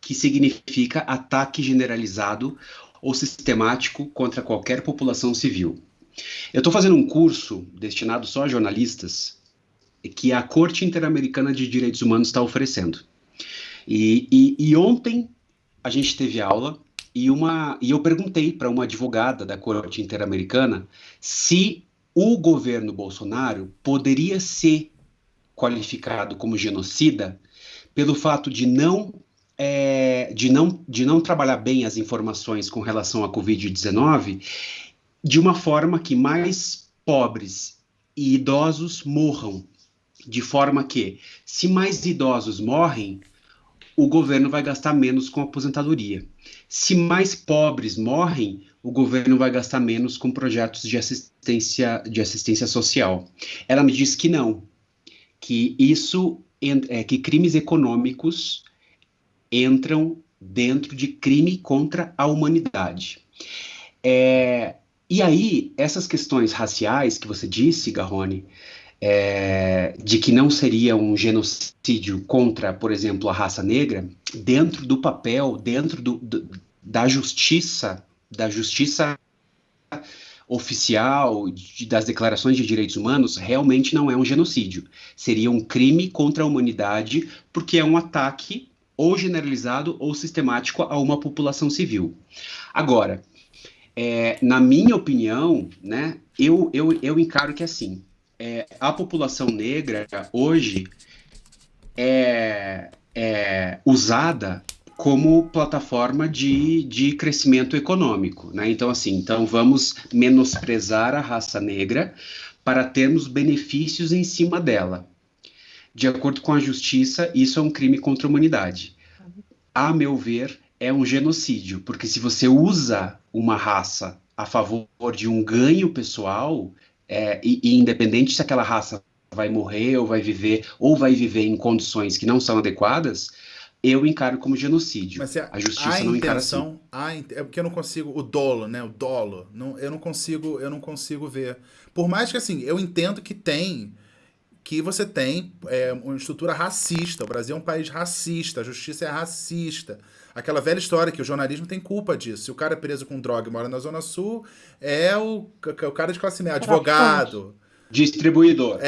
que significa ataque generalizado ou sistemático contra qualquer população civil. Eu estou fazendo um curso destinado só a jornalistas que a Corte Interamericana de Direitos Humanos está oferecendo. E ontem a gente teve aula e eu perguntei para uma advogada da Corte Interamericana se o governo Bolsonaro poderia ser qualificado como genocida pelo fato de não trabalhar bem as informações com relação à Covid-19 de uma forma que mais pobres e idosos morram. De forma que, se mais idosos morrem, o governo vai gastar menos com aposentadoria. Se mais pobres morrem, o governo vai gastar menos com projetos de assistência social. Ela me disse que não, que que crimes econômicos entram dentro de crime contra a humanidade. E aí, essas questões raciais que você disse, Garrone, de que não seria um genocídio contra, por exemplo, a raça negra, dentro do papel, dentro da justiça oficial, das declarações de direitos humanos, realmente não é um genocídio. Seria um crime contra a humanidade, porque é um ataque ou generalizado ou sistemático a uma população civil. Agora, na minha opinião, né, eu encaro que assim, a população negra hoje é usada como plataforma de crescimento econômico, né? Então, assim, vamos menosprezar a raça negra para termos benefícios em cima dela. De acordo com a justiça, isso é um crime contra a humanidade. A meu ver, é um genocídio, porque se você usa uma raça a favor de um ganho pessoal, e independente se aquela raça vai morrer ou vai viver em condições que não são adequadas, eu encaro como genocídio. Mas a justiça não encara assim. É porque eu não consigo, o dolo, né, eu não consigo ver. Por mais que, assim, eu entendo que você tem uma estrutura racista, o Brasil é um país racista, a justiça é racista. Aquela velha história que o jornalismo tem culpa disso. Se o cara é preso com droga e mora na Zona Sul, é o cara de classe média, advogado. Distribuidor.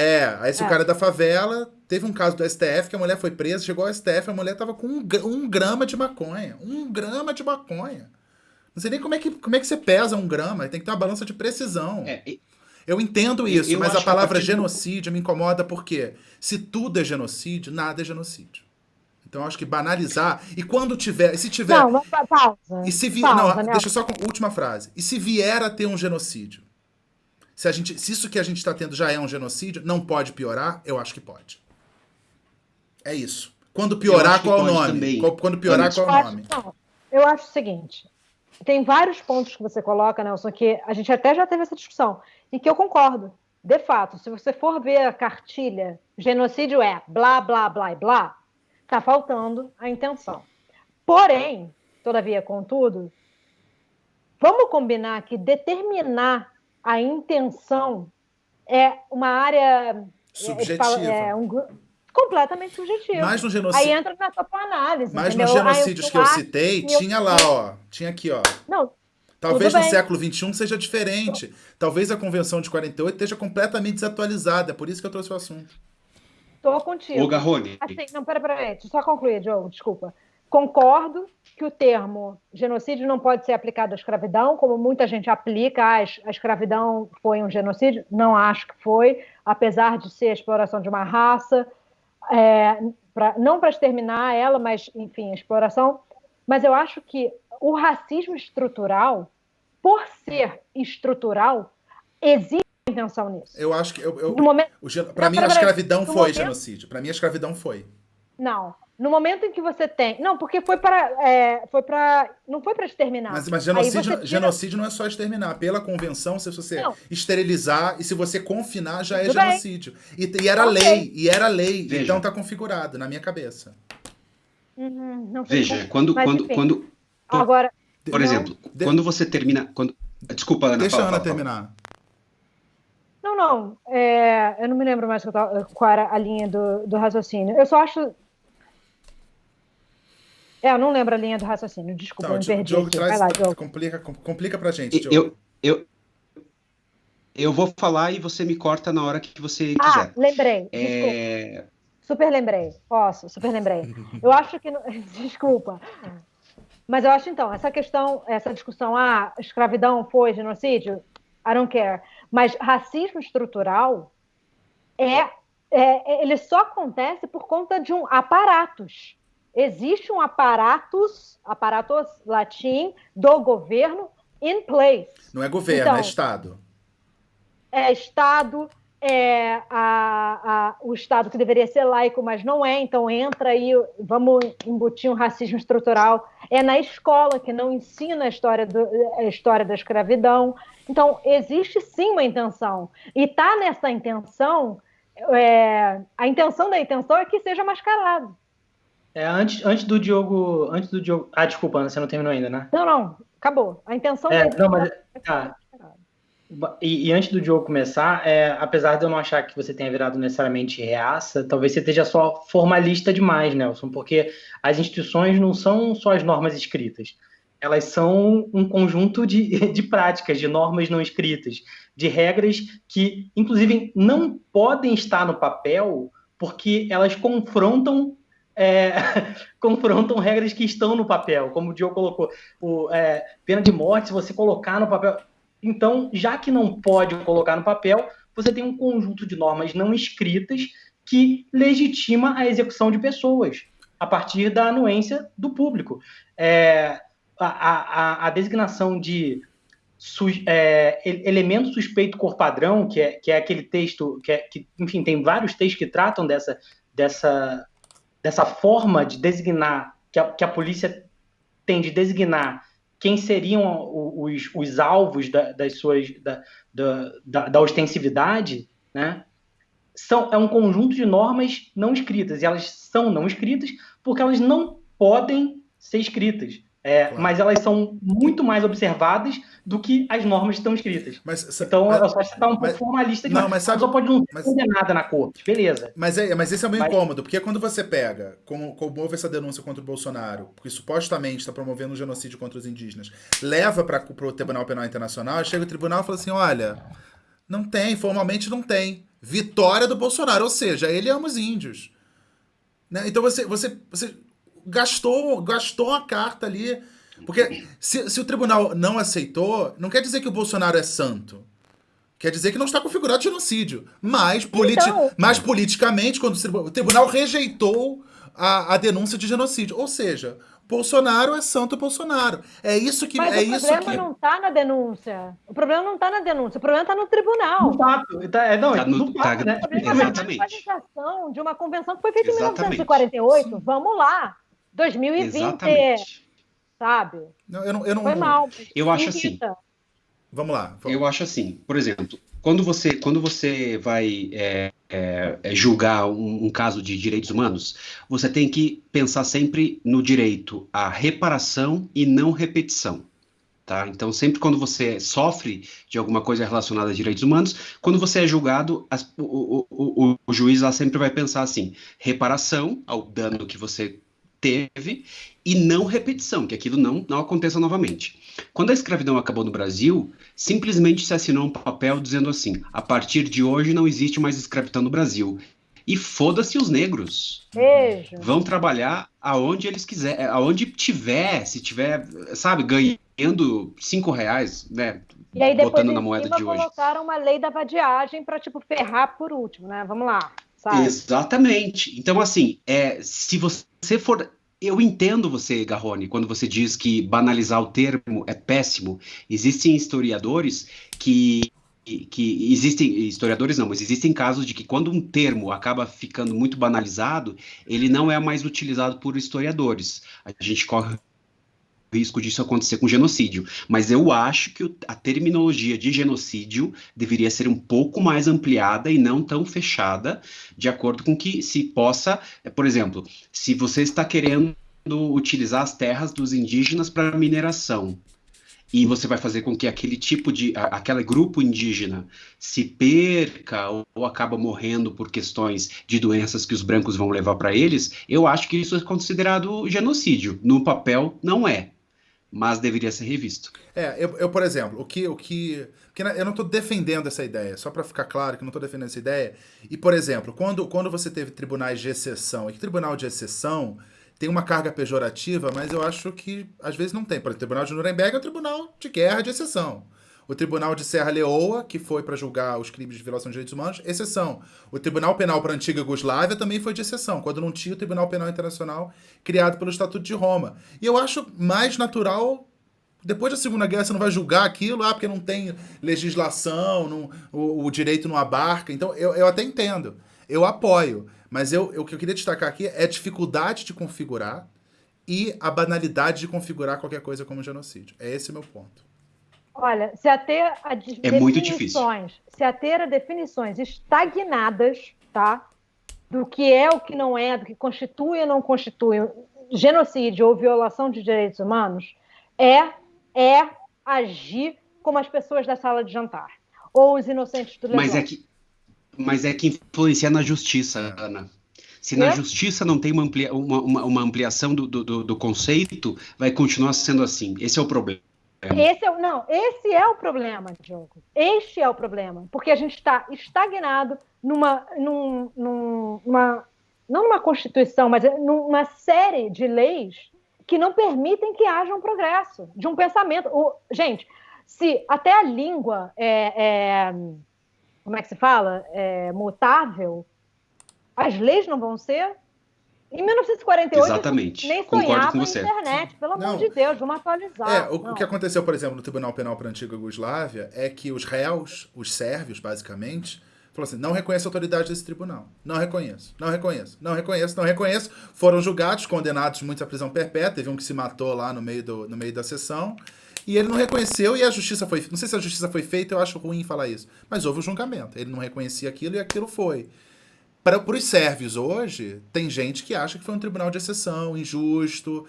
Aí se o cara é da favela, teve um caso do STF que a mulher foi presa, chegou ao STF, a mulher tava com um grama de maconha. 1 grama de maconha. Não sei nem como é que você pesa 1 grama, tem que ter uma balança de precisão. Eu entendo isso, mas a palavra genocídio me incomoda porque se tudo é genocídio, nada é genocídio. Então acho que banalizar, e quando tiver, se tiver... Não, pausa. E se deixa só com a última frase. E se vier a ter um genocídio? Se isso que a gente está tendo já é um genocídio, não pode piorar? Eu acho que pode. É isso. Quando piorar, qual é o nome? Quando piorar, qual é o nome? Eu acho o seguinte, tem vários pontos que você coloca, Nelson, que a gente até já teve essa discussão, e que eu concordo. De fato, se você for ver a cartilha, genocídio é blá, blá, blá e blá, está faltando a intenção. Porém, todavia, contudo, vamos combinar que determinar a intenção é uma área subjetiva. Completamente subjetivo. Mas no genocídio, aí entra na sua análise. Mas entendeu? nos genocídios que eu citei, tinha lá, ó. Tinha aqui, ó. Não, talvez no século XXI seja diferente. Talvez a Convenção de 48 esteja completamente desatualizada. É por isso que eu trouxe o assunto. Estou contigo. Ô, Garrone. Assim, não, peraí. Deixa eu só concluir, Diogo, desculpa. Concordo que o termo genocídio não pode ser aplicado à escravidão, como muita gente aplica. A escravidão foi um genocídio? Não acho que foi, apesar de ser a exploração de uma raça, não para exterminar ela, mas, enfim, a exploração. Mas eu acho que o racismo estrutural, por ser estrutural, existe intenção nisso. Eu acho que... Para mim, a escravidão foi genocídio. Para mim, a escravidão foi. Não. No momento em que você tem... Não, porque não foi para exterminar. Mas genocídio não é só exterminar. Pela convenção, se você esterilizar e se você confinar, já é genocídio. E era lei. Veja. Então tá configurado na minha cabeça. Não Veja, Agora, por exemplo, quando você termina... Desculpa, Ana. Deixa a Ana terminar. Não. Eu não me lembro mais qual era a linha do raciocínio. Eu só acho... eu não lembro a linha do raciocínio. Desculpa, eu me perdi. Diogo Vai lá, Diogo. Complica pra gente, Diogo. Eu vou falar e você me corta na hora que você quiser. Lembrei. Desculpa. Super lembrei. Super lembrei. Eu acho que... Desculpa. Mas eu acho, então, essa discussão, escravidão foi genocídio? I don't care. Mas racismo estrutural ele só acontece por conta de um aparatus. Existe um aparatus latim, do governo in place. Não é governo, então, é Estado. É Estado, o Estado que deveria ser laico, mas não é, então entra aí, vamos embutir um racismo estrutural. É na escola que não ensina a história da escravidão. Então, existe sim uma intenção. E está nessa intenção, a intenção da intenção é que seja mascarado. Antes do Diogo... desculpa, Ana, você não terminou ainda, né? Não, acabou. A intenção E antes do Diogo começar, apesar de eu não achar que você tenha virado necessariamente reaça, talvez você esteja só formalista demais, Nelson, porque as instituições não são só as normas escritas. Elas são um conjunto de práticas, de normas não escritas, de regras que, inclusive, não podem estar no papel porque elas confrontam regras que estão no papel, como o Diogo colocou, pena de morte, se você colocar no papel. Então, já que não pode colocar no papel, você tem um conjunto de normas não escritas que legitima a execução de pessoas a partir da anuência do público. A designação de elemento suspeito cor padrão, que é aquele texto que, enfim, tem vários textos que tratam dessa forma de designar, que a polícia tem de designar quem seriam os alvos da ostensividade, né? É um conjunto de normas não escritas, e elas são não escritas porque elas não podem ser escritas. Claro. Mas elas são muito mais observadas do que as normas estão escritas. Então, eu só está um pouco formalista demais. Mas sabe, só pode não ser condenada na corte, beleza. Mas esse é meio incômodo, porque quando você pega, como houve essa denúncia contra o Bolsonaro, que supostamente está promovendo um genocídio contra os indígenas, leva para o Tribunal Penal Internacional, chega o tribunal e fala assim, olha, não tem, formalmente não tem. Vitória do Bolsonaro, ou seja, ele ama os índios. Né? Então você gastou a carta ali. Porque se o tribunal não aceitou, não quer dizer que o Bolsonaro é santo. Quer dizer que não está configurado genocídio. Mas politicamente, quando o tribunal rejeitou a denúncia de genocídio. Ou seja, Bolsonaro é santo Bolsonaro. É isso que... Mas o problema não está na denúncia. O problema não está na denúncia. O problema está no tribunal. No fato. Né? Exatamente. A de uma convenção que foi feita em 1948. Sim. Vamos lá. 2020. Exatamente. Sabe? Não foi mal. Eu acho assim. Vamos lá. Eu acho assim. Por exemplo, quando você vai julgar um caso de direitos humanos, você tem que pensar sempre no direito à reparação e não repetição. Tá? Então, sempre quando você sofre de alguma coisa relacionada a direitos humanos, quando você é julgado, o juiz lá sempre vai pensar assim, reparação ao dano que você teve e não repetição, que aquilo não aconteça novamente. Quando a escravidão acabou no Brasil, simplesmente se assinou um papel dizendo assim, a partir de hoje não existe mais escravidão no Brasil. E foda-se os negros. Beijo. Vão trabalhar aonde eles quiserem, aonde tiver, se tiver, sabe, ganhando R$5, né? E aí depois botando na moeda de hoje. Colocaram uma lei da vadiagem para ferrar por último, né? Vamos lá. Sabe? Exatamente. Então, assim, se você for... Eu entendo você, Garrone, quando você diz que banalizar o termo é péssimo. Existem historiadores que que existem historiadores não, mas existem casos de que quando um termo acaba ficando muito banalizado, ele não é mais utilizado por historiadores. A gente corre o risco disso acontecer com genocídio. Mas eu acho que a terminologia de genocídio deveria ser um pouco mais ampliada e não tão fechada, de acordo com que se possa, por exemplo, se você está querendo utilizar as terras dos indígenas para mineração, e você vai fazer com que aquele grupo indígena se perca ou acaba morrendo por questões de doenças que os brancos vão levar para eles, eu acho que isso é considerado genocídio. No papel, não é, mas deveria ser revisto. Por exemplo, porque eu não estou defendendo essa ideia, só para ficar claro que eu não estou defendendo essa ideia. E, por exemplo, quando você teve tribunais de exceção, e que tribunal de exceção tem uma carga pejorativa, mas eu acho que às vezes não tem. Por exemplo, o Tribunal de Nuremberg é um tribunal de guerra de exceção. O Tribunal de Serra Leoa, que foi para julgar os crimes de violação de direitos humanos, exceção. O Tribunal Penal para a Antiga Iugoslávia também foi de exceção, quando não tinha o Tribunal Penal Internacional criado pelo Estatuto de Roma. E eu acho mais natural. Depois da Segunda Guerra você não vai julgar aquilo, porque não tem legislação, o direito não abarca. Então eu até entendo, eu apoio. Mas o que eu queria destacar aqui é a dificuldade de configurar e a banalidade de configurar qualquer coisa como genocídio. É esse o meu ponto. Olha, se ater a muito difícil. Se ater a definições estagnadas, tá? Do que é, o que não é, do que constitui ou não constitui genocídio ou violação de direitos humanos, é agir como as pessoas da sala de jantar. Ou os inocentes do Leblon. Mas é que influencia na justiça, Ana. Se na justiça não tem uma ampliação do conceito, vai continuar sendo assim. Esse é o problema. Esse é o problema, Diogo. Este é o problema. Porque a gente está estagnado não numa Constituição, mas numa série de leis que não permitem que haja um progresso de um pensamento. Gente, se até a língua como é que se fala? Mutável, as leis não vão ser. Em 1948, Exatamente. nem sonhava em internet, pelo amor de Deus, vamos atualizar. O que aconteceu, por exemplo, no Tribunal Penal para a Antiga Iugoslávia é que os réus, os sérvios, basicamente, falaram assim, não reconheço a autoridade desse tribunal. Não reconheço. Foram julgados, condenados muitos à prisão perpétua, teve um que se matou lá no meio da sessão. E ele não reconheceu e a justiça foi... Não sei se a justiça foi feita, eu acho ruim falar isso. Mas houve o julgamento. Ele não reconhecia aquilo e aquilo foi. Para os sérvios hoje, tem gente que acha que foi um tribunal de exceção, injusto.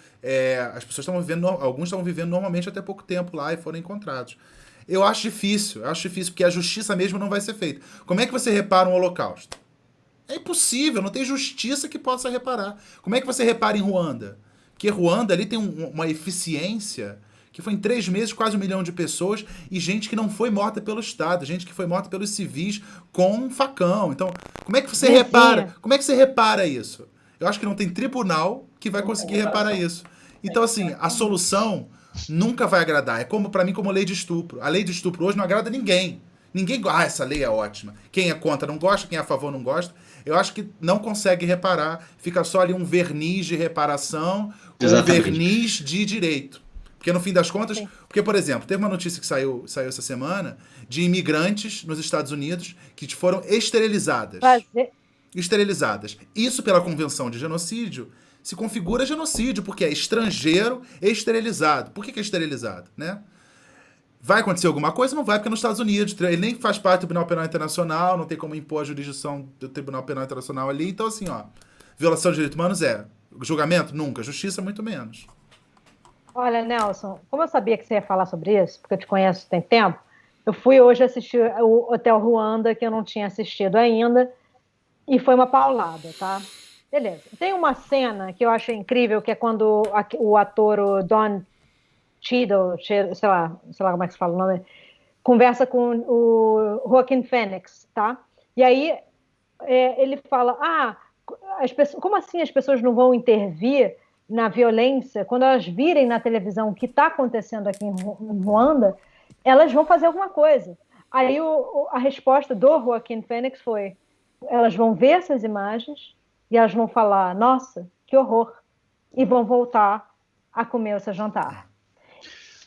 As pessoas estavam vivendo... Alguns estavam vivendo normalmente até pouco tempo lá e foram encontrados. Eu acho difícil, porque a justiça mesmo não vai ser feita. Como é que você repara um holocausto? É impossível, não tem justiça que possa reparar. Como é que você repara em Ruanda? Porque Ruanda ali tem uma eficiência... que foi em 3 meses, quase 1 milhão de pessoas, e gente que não foi morta pelo Estado, gente que foi morta pelos civis com um facão. Então, como é que você repara? Como é que você repara isso? Eu acho que não tem tribunal que vai conseguir reparar isso. Então, assim, a solução nunca vai agradar. É como, para mim, como lei de estupro. A lei de estupro hoje não agrada ninguém. Ninguém, essa lei é ótima. Quem é contra não gosta, quem é a favor não gosta. Eu acho que não consegue reparar. Fica só ali um verniz de reparação, um verniz de direito. Porque no fim das contas... Sim. Porque, por exemplo, teve uma notícia que saiu essa semana de imigrantes nos Estados Unidos que foram esterilizadas. Esterilizadas. Isso, pela Convenção de Genocídio, se configura genocídio, porque é estrangeiro esterilizado. Por que é esterilizado? Né? Vai acontecer alguma coisa? Não vai, porque é nos Estados Unidos. Ele nem faz parte do Tribunal Penal Internacional, não tem como impor a jurisdição do Tribunal Penal Internacional ali. Então, assim, violação de direitos humanos julgamento? Nunca. Justiça, muito menos. Olha, Nelson, como eu sabia que você ia falar sobre isso, porque eu te conheço tem tempo, eu fui hoje assistir o Hotel Ruanda, que eu não tinha assistido ainda, e foi uma paulada, tá? Beleza. Tem uma cena que eu achei incrível, que é quando o ator o Don Cheadle, sei lá como é que se fala o nome, conversa com o Joaquin Phoenix, tá? E aí ele fala, como assim as pessoas não vão intervir na violência, quando elas virem na televisão o que está acontecendo aqui em Ruanda, elas vão fazer alguma coisa. Aí a resposta do Joaquin Phoenix foi, elas vão ver essas imagens e elas vão falar, nossa, que horror, e vão voltar a comer o seu jantar.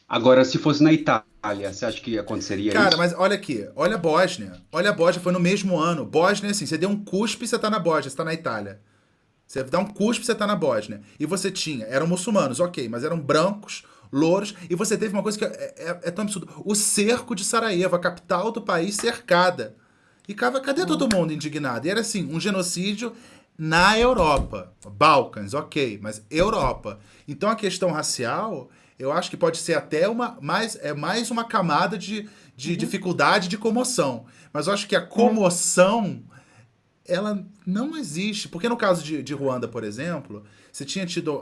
Agora, se fosse na Itália, você acha que aconteceria Cara, isso? mas olha aqui, olha a Bósnia. Olha a Bósnia, foi no mesmo ano. Bósnia, assim, você deu um cuspe, você tá na Bósnia, você tá na Itália. Você dá um cuspe, você tá na Bósnia. E você tinha, eram muçulmanos, ok, mas eram brancos, louros, e você teve uma coisa que é tão absurdo. O cerco de Sarajevo, a capital do país cercada. E cadê todo mundo indignado? E era assim, um genocídio na Europa. Balcãs, ok, mas Europa. Então a questão racial, eu acho que pode ser até mais uma camada de dificuldade de comoção. Mas eu acho que a comoção ela não existe. Porque no caso de Ruanda, por exemplo, você tinha tido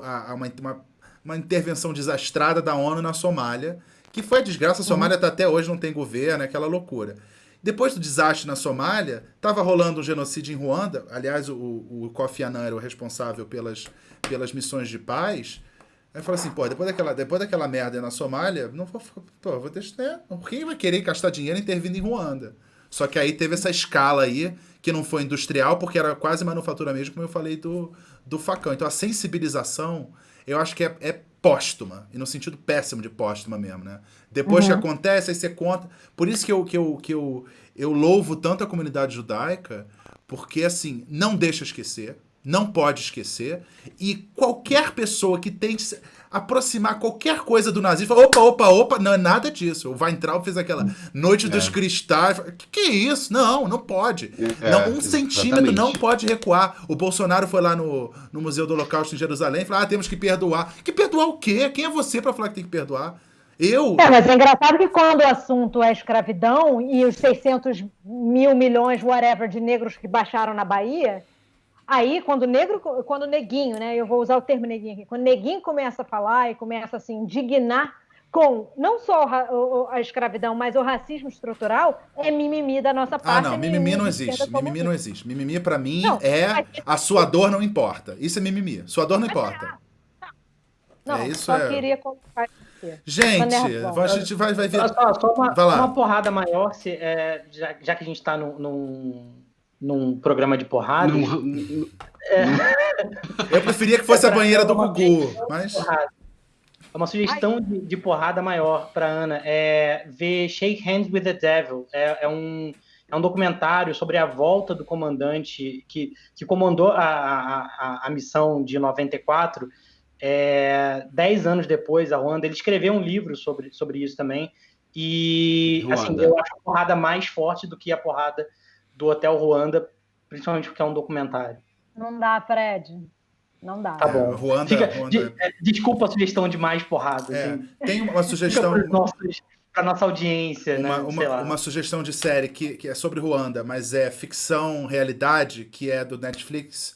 uma intervenção desastrada da ONU na Somália, que foi a desgraça. A Somália tá até hoje não tem governo, é aquela loucura. Depois do desastre na Somália, estava rolando um genocídio em Ruanda. Aliás, o Kofi Annan era o responsável pelas missões de paz. Aí eu falei assim, pô, depois daquela merda na Somália, não vou deixar, né? Quem vai querer gastar dinheiro intervindo em Ruanda? Só que aí teve essa escala aí, que não foi industrial, porque era quase manufatura mesmo, como eu falei do facão. Então a sensibilização, eu acho que é póstuma, e no sentido péssimo de póstuma mesmo, né? Depois que acontece, aí você conta. Por isso que eu louvo tanto a comunidade judaica, porque assim, não deixa esquecer, não pode esquecer, e qualquer pessoa que tente aproximar qualquer coisa do nazismo, fala, opa, não é nada disso. O Weintraub fez aquela Noite dos Cristais, que é isso? Não pode. Não, um centímetro não pode recuar. O Bolsonaro foi lá no Museu do Holocausto em Jerusalém e falou, temos que perdoar. Que perdoar o quê? Quem é você para falar que tem que perdoar? Mas é engraçado que quando o assunto é escravidão e os 600 mil milhões, whatever, de negros que baixaram na Bahia, aí quando o neguinho, né, eu vou usar o termo neguinho aqui, quando o neguinho começa a falar e começa a se indignar com não só a escravidão, mas o racismo estrutural, é mimimi da nossa parte. Não, mimimi não existe. Mimimi não existe. Mimimi pra mim a sua dor não importa. Isso é mimimi. Sua dor não importa. Não, só queria colocar. Gente, a gente vai ver. Só uma porrada maior, já que a gente está num programa de porrada. Eu preferia que fosse a banheira do Gugu, mas. Uma sugestão de porrada maior para Ana é ver Shake Hands with the Devil. É um documentário sobre a volta do comandante que comandou a missão de 94. 10 anos depois, a Ruanda, ele escreveu um livro sobre isso também, e assim, eu acho a porrada mais forte do que a porrada do Hotel Ruanda, principalmente porque é um documentário. Não dá, Fred. Não dá. Tá bom. Ruanda. Desculpa a sugestão de mais porrada. Tem uma sugestão para nossa audiência, uma sugestão de série que é sobre Ruanda, mas é ficção, realidade, que é do Netflix,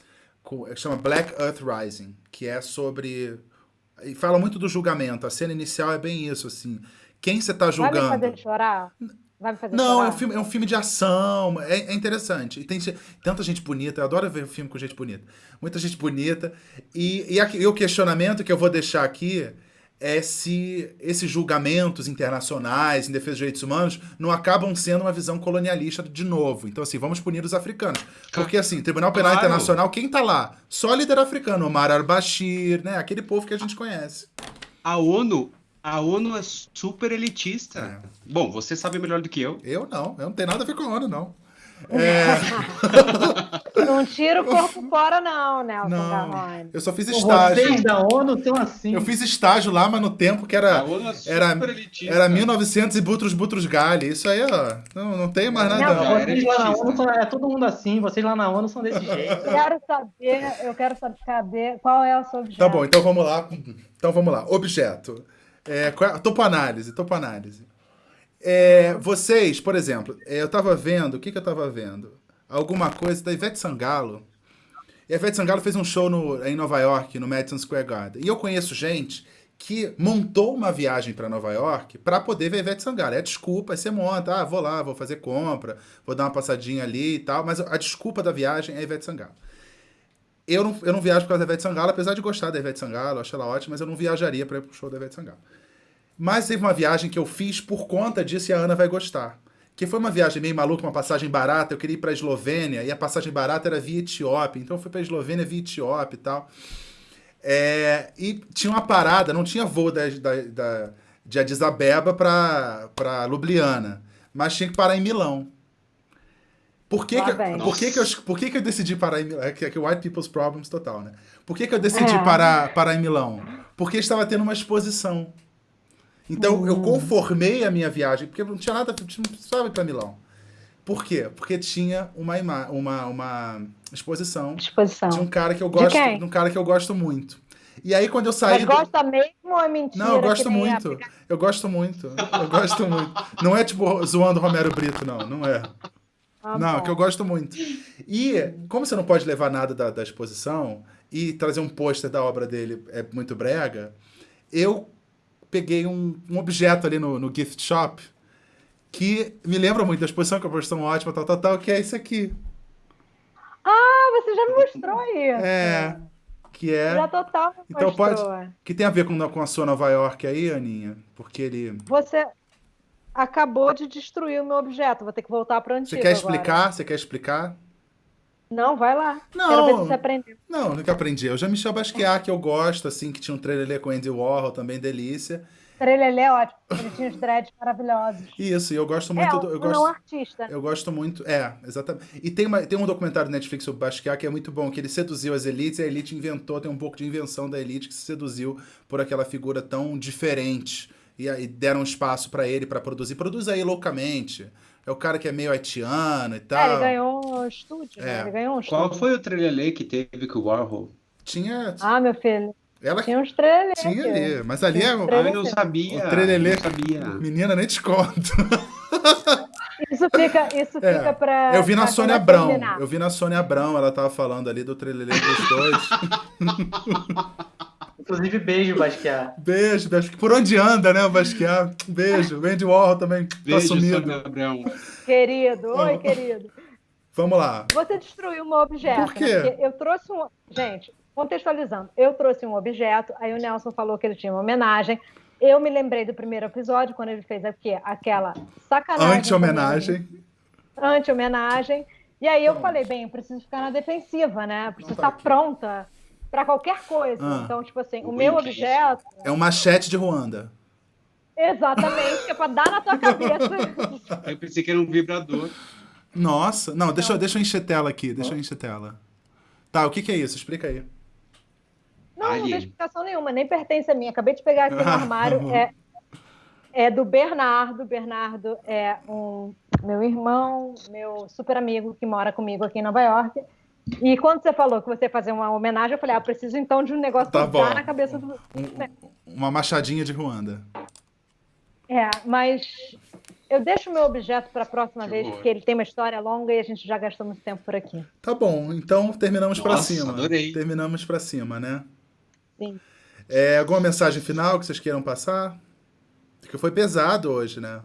que chama Black Earth Rising, que é sobre... E fala muito do julgamento. A cena inicial é bem isso, assim. Quem você tá julgando? Vai me fazer chorar? Não, é um filme de ação. É interessante. E tem tanta gente bonita. Eu adoro ver filme com gente bonita. Muita gente bonita. E o questionamento que eu vou deixar aqui é se esses julgamentos internacionais em defesa dos direitos humanos não acabam sendo uma visão colonialista de novo. Então, assim, vamos punir os africanos. Porque, assim, Tribunal Penal Internacional, quem tá lá? Só líder africano, Omar al-Bashir, né? Aquele povo que a gente conhece. A ONU é super elitista. Bom, você sabe melhor do que eu. Eu não tenho nada a ver com a ONU, não. Não tira o corpo fora, não, Nelson Garrone. Eu só fiz estágio. Vocês da ONU são assim. Eu fiz estágio lá, mas no tempo que era 1900 e Butros Gali. Isso aí, ó, não tem mais nada. Não, vocês lá na ONU é todo mundo assim. Vocês lá na ONU são desse jeito. Eu quero saber qual é o seu objeto. Tá bom, então vamos lá. Objeto. Topo análise. Vocês, por exemplo, eu tava vendo, o que eu tava vendo? Alguma coisa da Ivete Sangalo. E a Ivete Sangalo fez um show em Nova York, no Madison Square Garden. E eu conheço gente que montou uma viagem para Nova York para poder ver a Ivete Sangalo. É a desculpa, aí você monta, vou lá, vou fazer compra, vou dar uma passadinha ali e tal, mas a desculpa da viagem é a Ivete Sangalo. Eu não viajo por causa da Ivete Sangalo, apesar de gostar da Ivete Sangalo, acho ela ótima, mas eu não viajaria para ir pro show da Ivete Sangalo. Mas teve uma viagem que eu fiz por conta disso e a Ana vai gostar. Que foi uma viagem meio maluca, uma passagem barata. Eu queria ir pra Eslovênia e a passagem barata era via Etiópia. Então eu fui pra Eslovênia via Etiópia e tal. E tinha uma parada, não tinha voo de Addis Abeba para Ljubljana, mas tinha que parar em Milão. Por que que eu decidi parar em Milão? É que white people's problems total, né? Por que eu decidi parar em Milão? Porque estava tendo uma exposição. Então, eu conformei a minha viagem, porque não tinha nada, não precisava ir para Milão. Por quê? Porque tinha uma exposição de um cara que eu gosto, de um cara que eu gosto muito. E aí, quando eu saí... Mas gosta mesmo ou é mentira? Não, eu gosto muito. Eu gosto muito. Não é tipo zoando Romero Brito, não é. Não, que eu gosto muito. E, como você não pode levar nada da exposição e trazer um pôster da obra dele é muito brega, eu peguei um objeto ali no gift shop que me lembra muito da exposição, que é uma exposição ótima, tal, que é esse aqui. Ah, você já me mostrou isso. Que é... Já total me então mostrou. que tem a ver com a sua Nova York aí, Aninha? Porque ele... Você acabou de destruir o meu objeto, vou ter que voltar para o antigo Você quer explicar? agora. Você quer explicar? Não, vai lá. Não. Quero ver se você aprendeu. Não, nunca aprendi. Eu já Michel Basquiat, que eu gosto, assim, que tinha um trailer com Andy Warhol, também delícia. Trelelê é ótimo, ele tinha os dreads maravilhosos. Isso, e eu gosto muito... não artista. Eu gosto muito... exatamente. E tem um documentário na Netflix sobre Basquiat que é muito bom, que ele seduziu as elites e a elite inventou, tem um pouco de invenção da elite que se seduziu por aquela figura tão diferente. E aí deram espaço pra ele pra produzir. Produz aí loucamente. É o cara que é meio haitiano e tal. Ele ganhou estúdio, né? Ele ganhou um estúdio. Qual foi o trelelê que teve com o Warhol? Tinha... Ah, meu filho. Ela tinha uns trelelê. Tinha ali, mas ali é... eu não sabia. O trelelê... Não sabia. Menina, nem te conto. Isso fica pra... Eu vi na pra Sônia quando Abrão. terminar. Eu vi na Sônia Abrão, ela tava falando ali do trelelê dos dois. Inclusive, beijo, Basquiat. Beijo. Por onde anda, né, o Basquiat? Beijo. Andy Warhol também tá Beijo, sumido. Sônia Abrão. Querido, oi, querido. Vamos lá. Você destruiu meu objeto. Por quê? Né? Porque eu trouxe um... Gente, contextualizando. Eu trouxe um objeto, aí o Nelson falou que ele tinha uma homenagem. Eu me lembrei do primeiro episódio, quando ele fez aquela sacanagem. Anti-homenagem. E aí eu falei, bem, eu preciso ficar na defensiva, né? Eu preciso estar pronta para qualquer coisa. Então, tipo assim, o meu objeto... É um machete de Ruanda. Exatamente, que é para dar na tua cabeça. Eu pensei que era um vibrador. Nossa. Não, deixa eu encher tela aqui. Tá, o que é isso? Explica aí. Não tem explicação nenhuma, nem pertence a mim. Acabei de pegar aqui no armário. É do Bernardo. Bernardo é meu irmão, meu super amigo que mora comigo aqui em Nova York. E quando você falou que você ia fazer uma homenagem, eu falei, eu preciso então de um negócio pra dar na cabeça do... Uma machadinha de Ruanda. Mas eu deixo o meu objeto para a próxima vez, porque ele tem uma história longa e a gente já gastou muito tempo por aqui. Tá bom, então terminamos para cima. Adorei. Terminamos para cima, né? Sim. Alguma mensagem final que vocês queiram passar? Porque foi pesado hoje, né?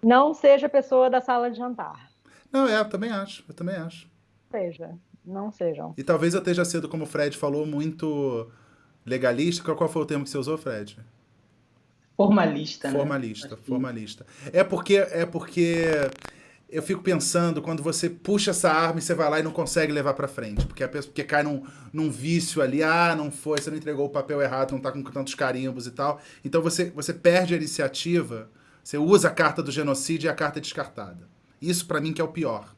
Não seja pessoa da sala de jantar. Não, eu também acho. Não sejam. E talvez eu esteja sendo, como o Fred falou, muito legalista. Qual foi o termo que você usou, Fred? Formalista, né? Formalista. É porque eu fico pensando quando você puxa essa arma e você vai lá e não consegue levar pra frente. Porque cai num vício ali. Não foi, você não entregou o papel errado, não tá com tantos carimbos e tal. Então você perde a iniciativa, você usa a carta do genocídio e a carta é descartada. Isso pra mim que é o pior.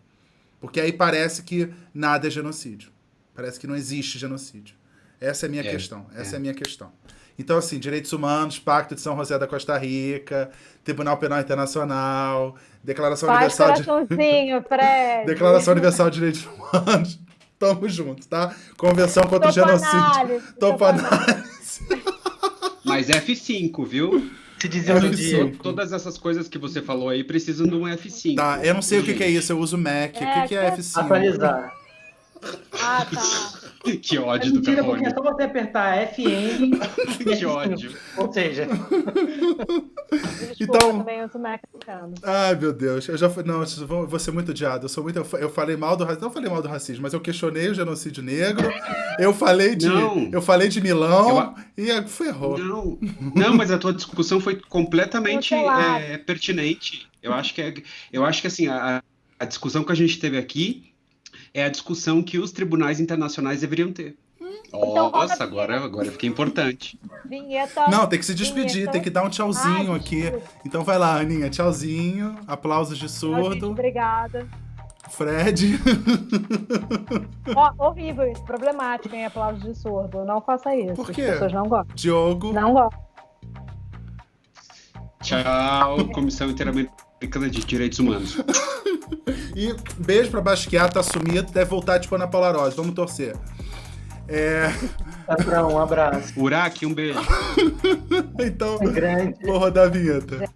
Porque aí parece que nada é genocídio. Parece que não existe genocídio. Essa é a minha questão. É a minha questão. Então, assim, direitos humanos, Pacto de São José da Costa Rica, Tribunal Penal Internacional, Declaração Universal de Direitos Humanos. Tamo junto, tá? Convenção contra o Genocídio. Topo análise. Mas F5, viu? Se dizer no dia. Todas essas coisas que você falou aí precisam de um F5. Tá, eu não sei o que é isso, eu uso Mac. O que é F5? Atualizar. Ah, tá. Que ódio do Mentira, porque Capone. é só você apertar FM. Que ódio. Ou seja... Desculpa, Então... também uso Mac americano. Ai, meu Deus. Eu vou ser muito odiado. Eu falei mal do racismo. Não falei mal do racismo, mas eu questionei o genocídio negro. Eu falei de Milão e ferrou. Não, mas a tua discussão foi completamente pertinente. Eu acho que assim, a discussão que a gente teve aqui é a discussão que os tribunais internacionais deveriam ter. Nossa, agora eu fiquei importante. Vinheta. Não, tem que se despedir, vinheta. tem que dar um tchauzinho aqui. desculpa. Então vai lá, Aninha, tchauzinho, aplausos de Gente, surdo. obrigada. Fred. Ó, horrível isso, problemático em aplausos de surdo. Não faça isso. Por quê? As pessoas não gostam. Diogo. Não gostam. Tchau, Comissão Interamericana de Direitos Humanos. E beijo pra Basquiat, tá sumido, deve voltar tipo Ana Paula Rose, vamos torcer. Centrão, um abraço. Uraque, um beijo. Então, Grande. vou rodar a vinheta.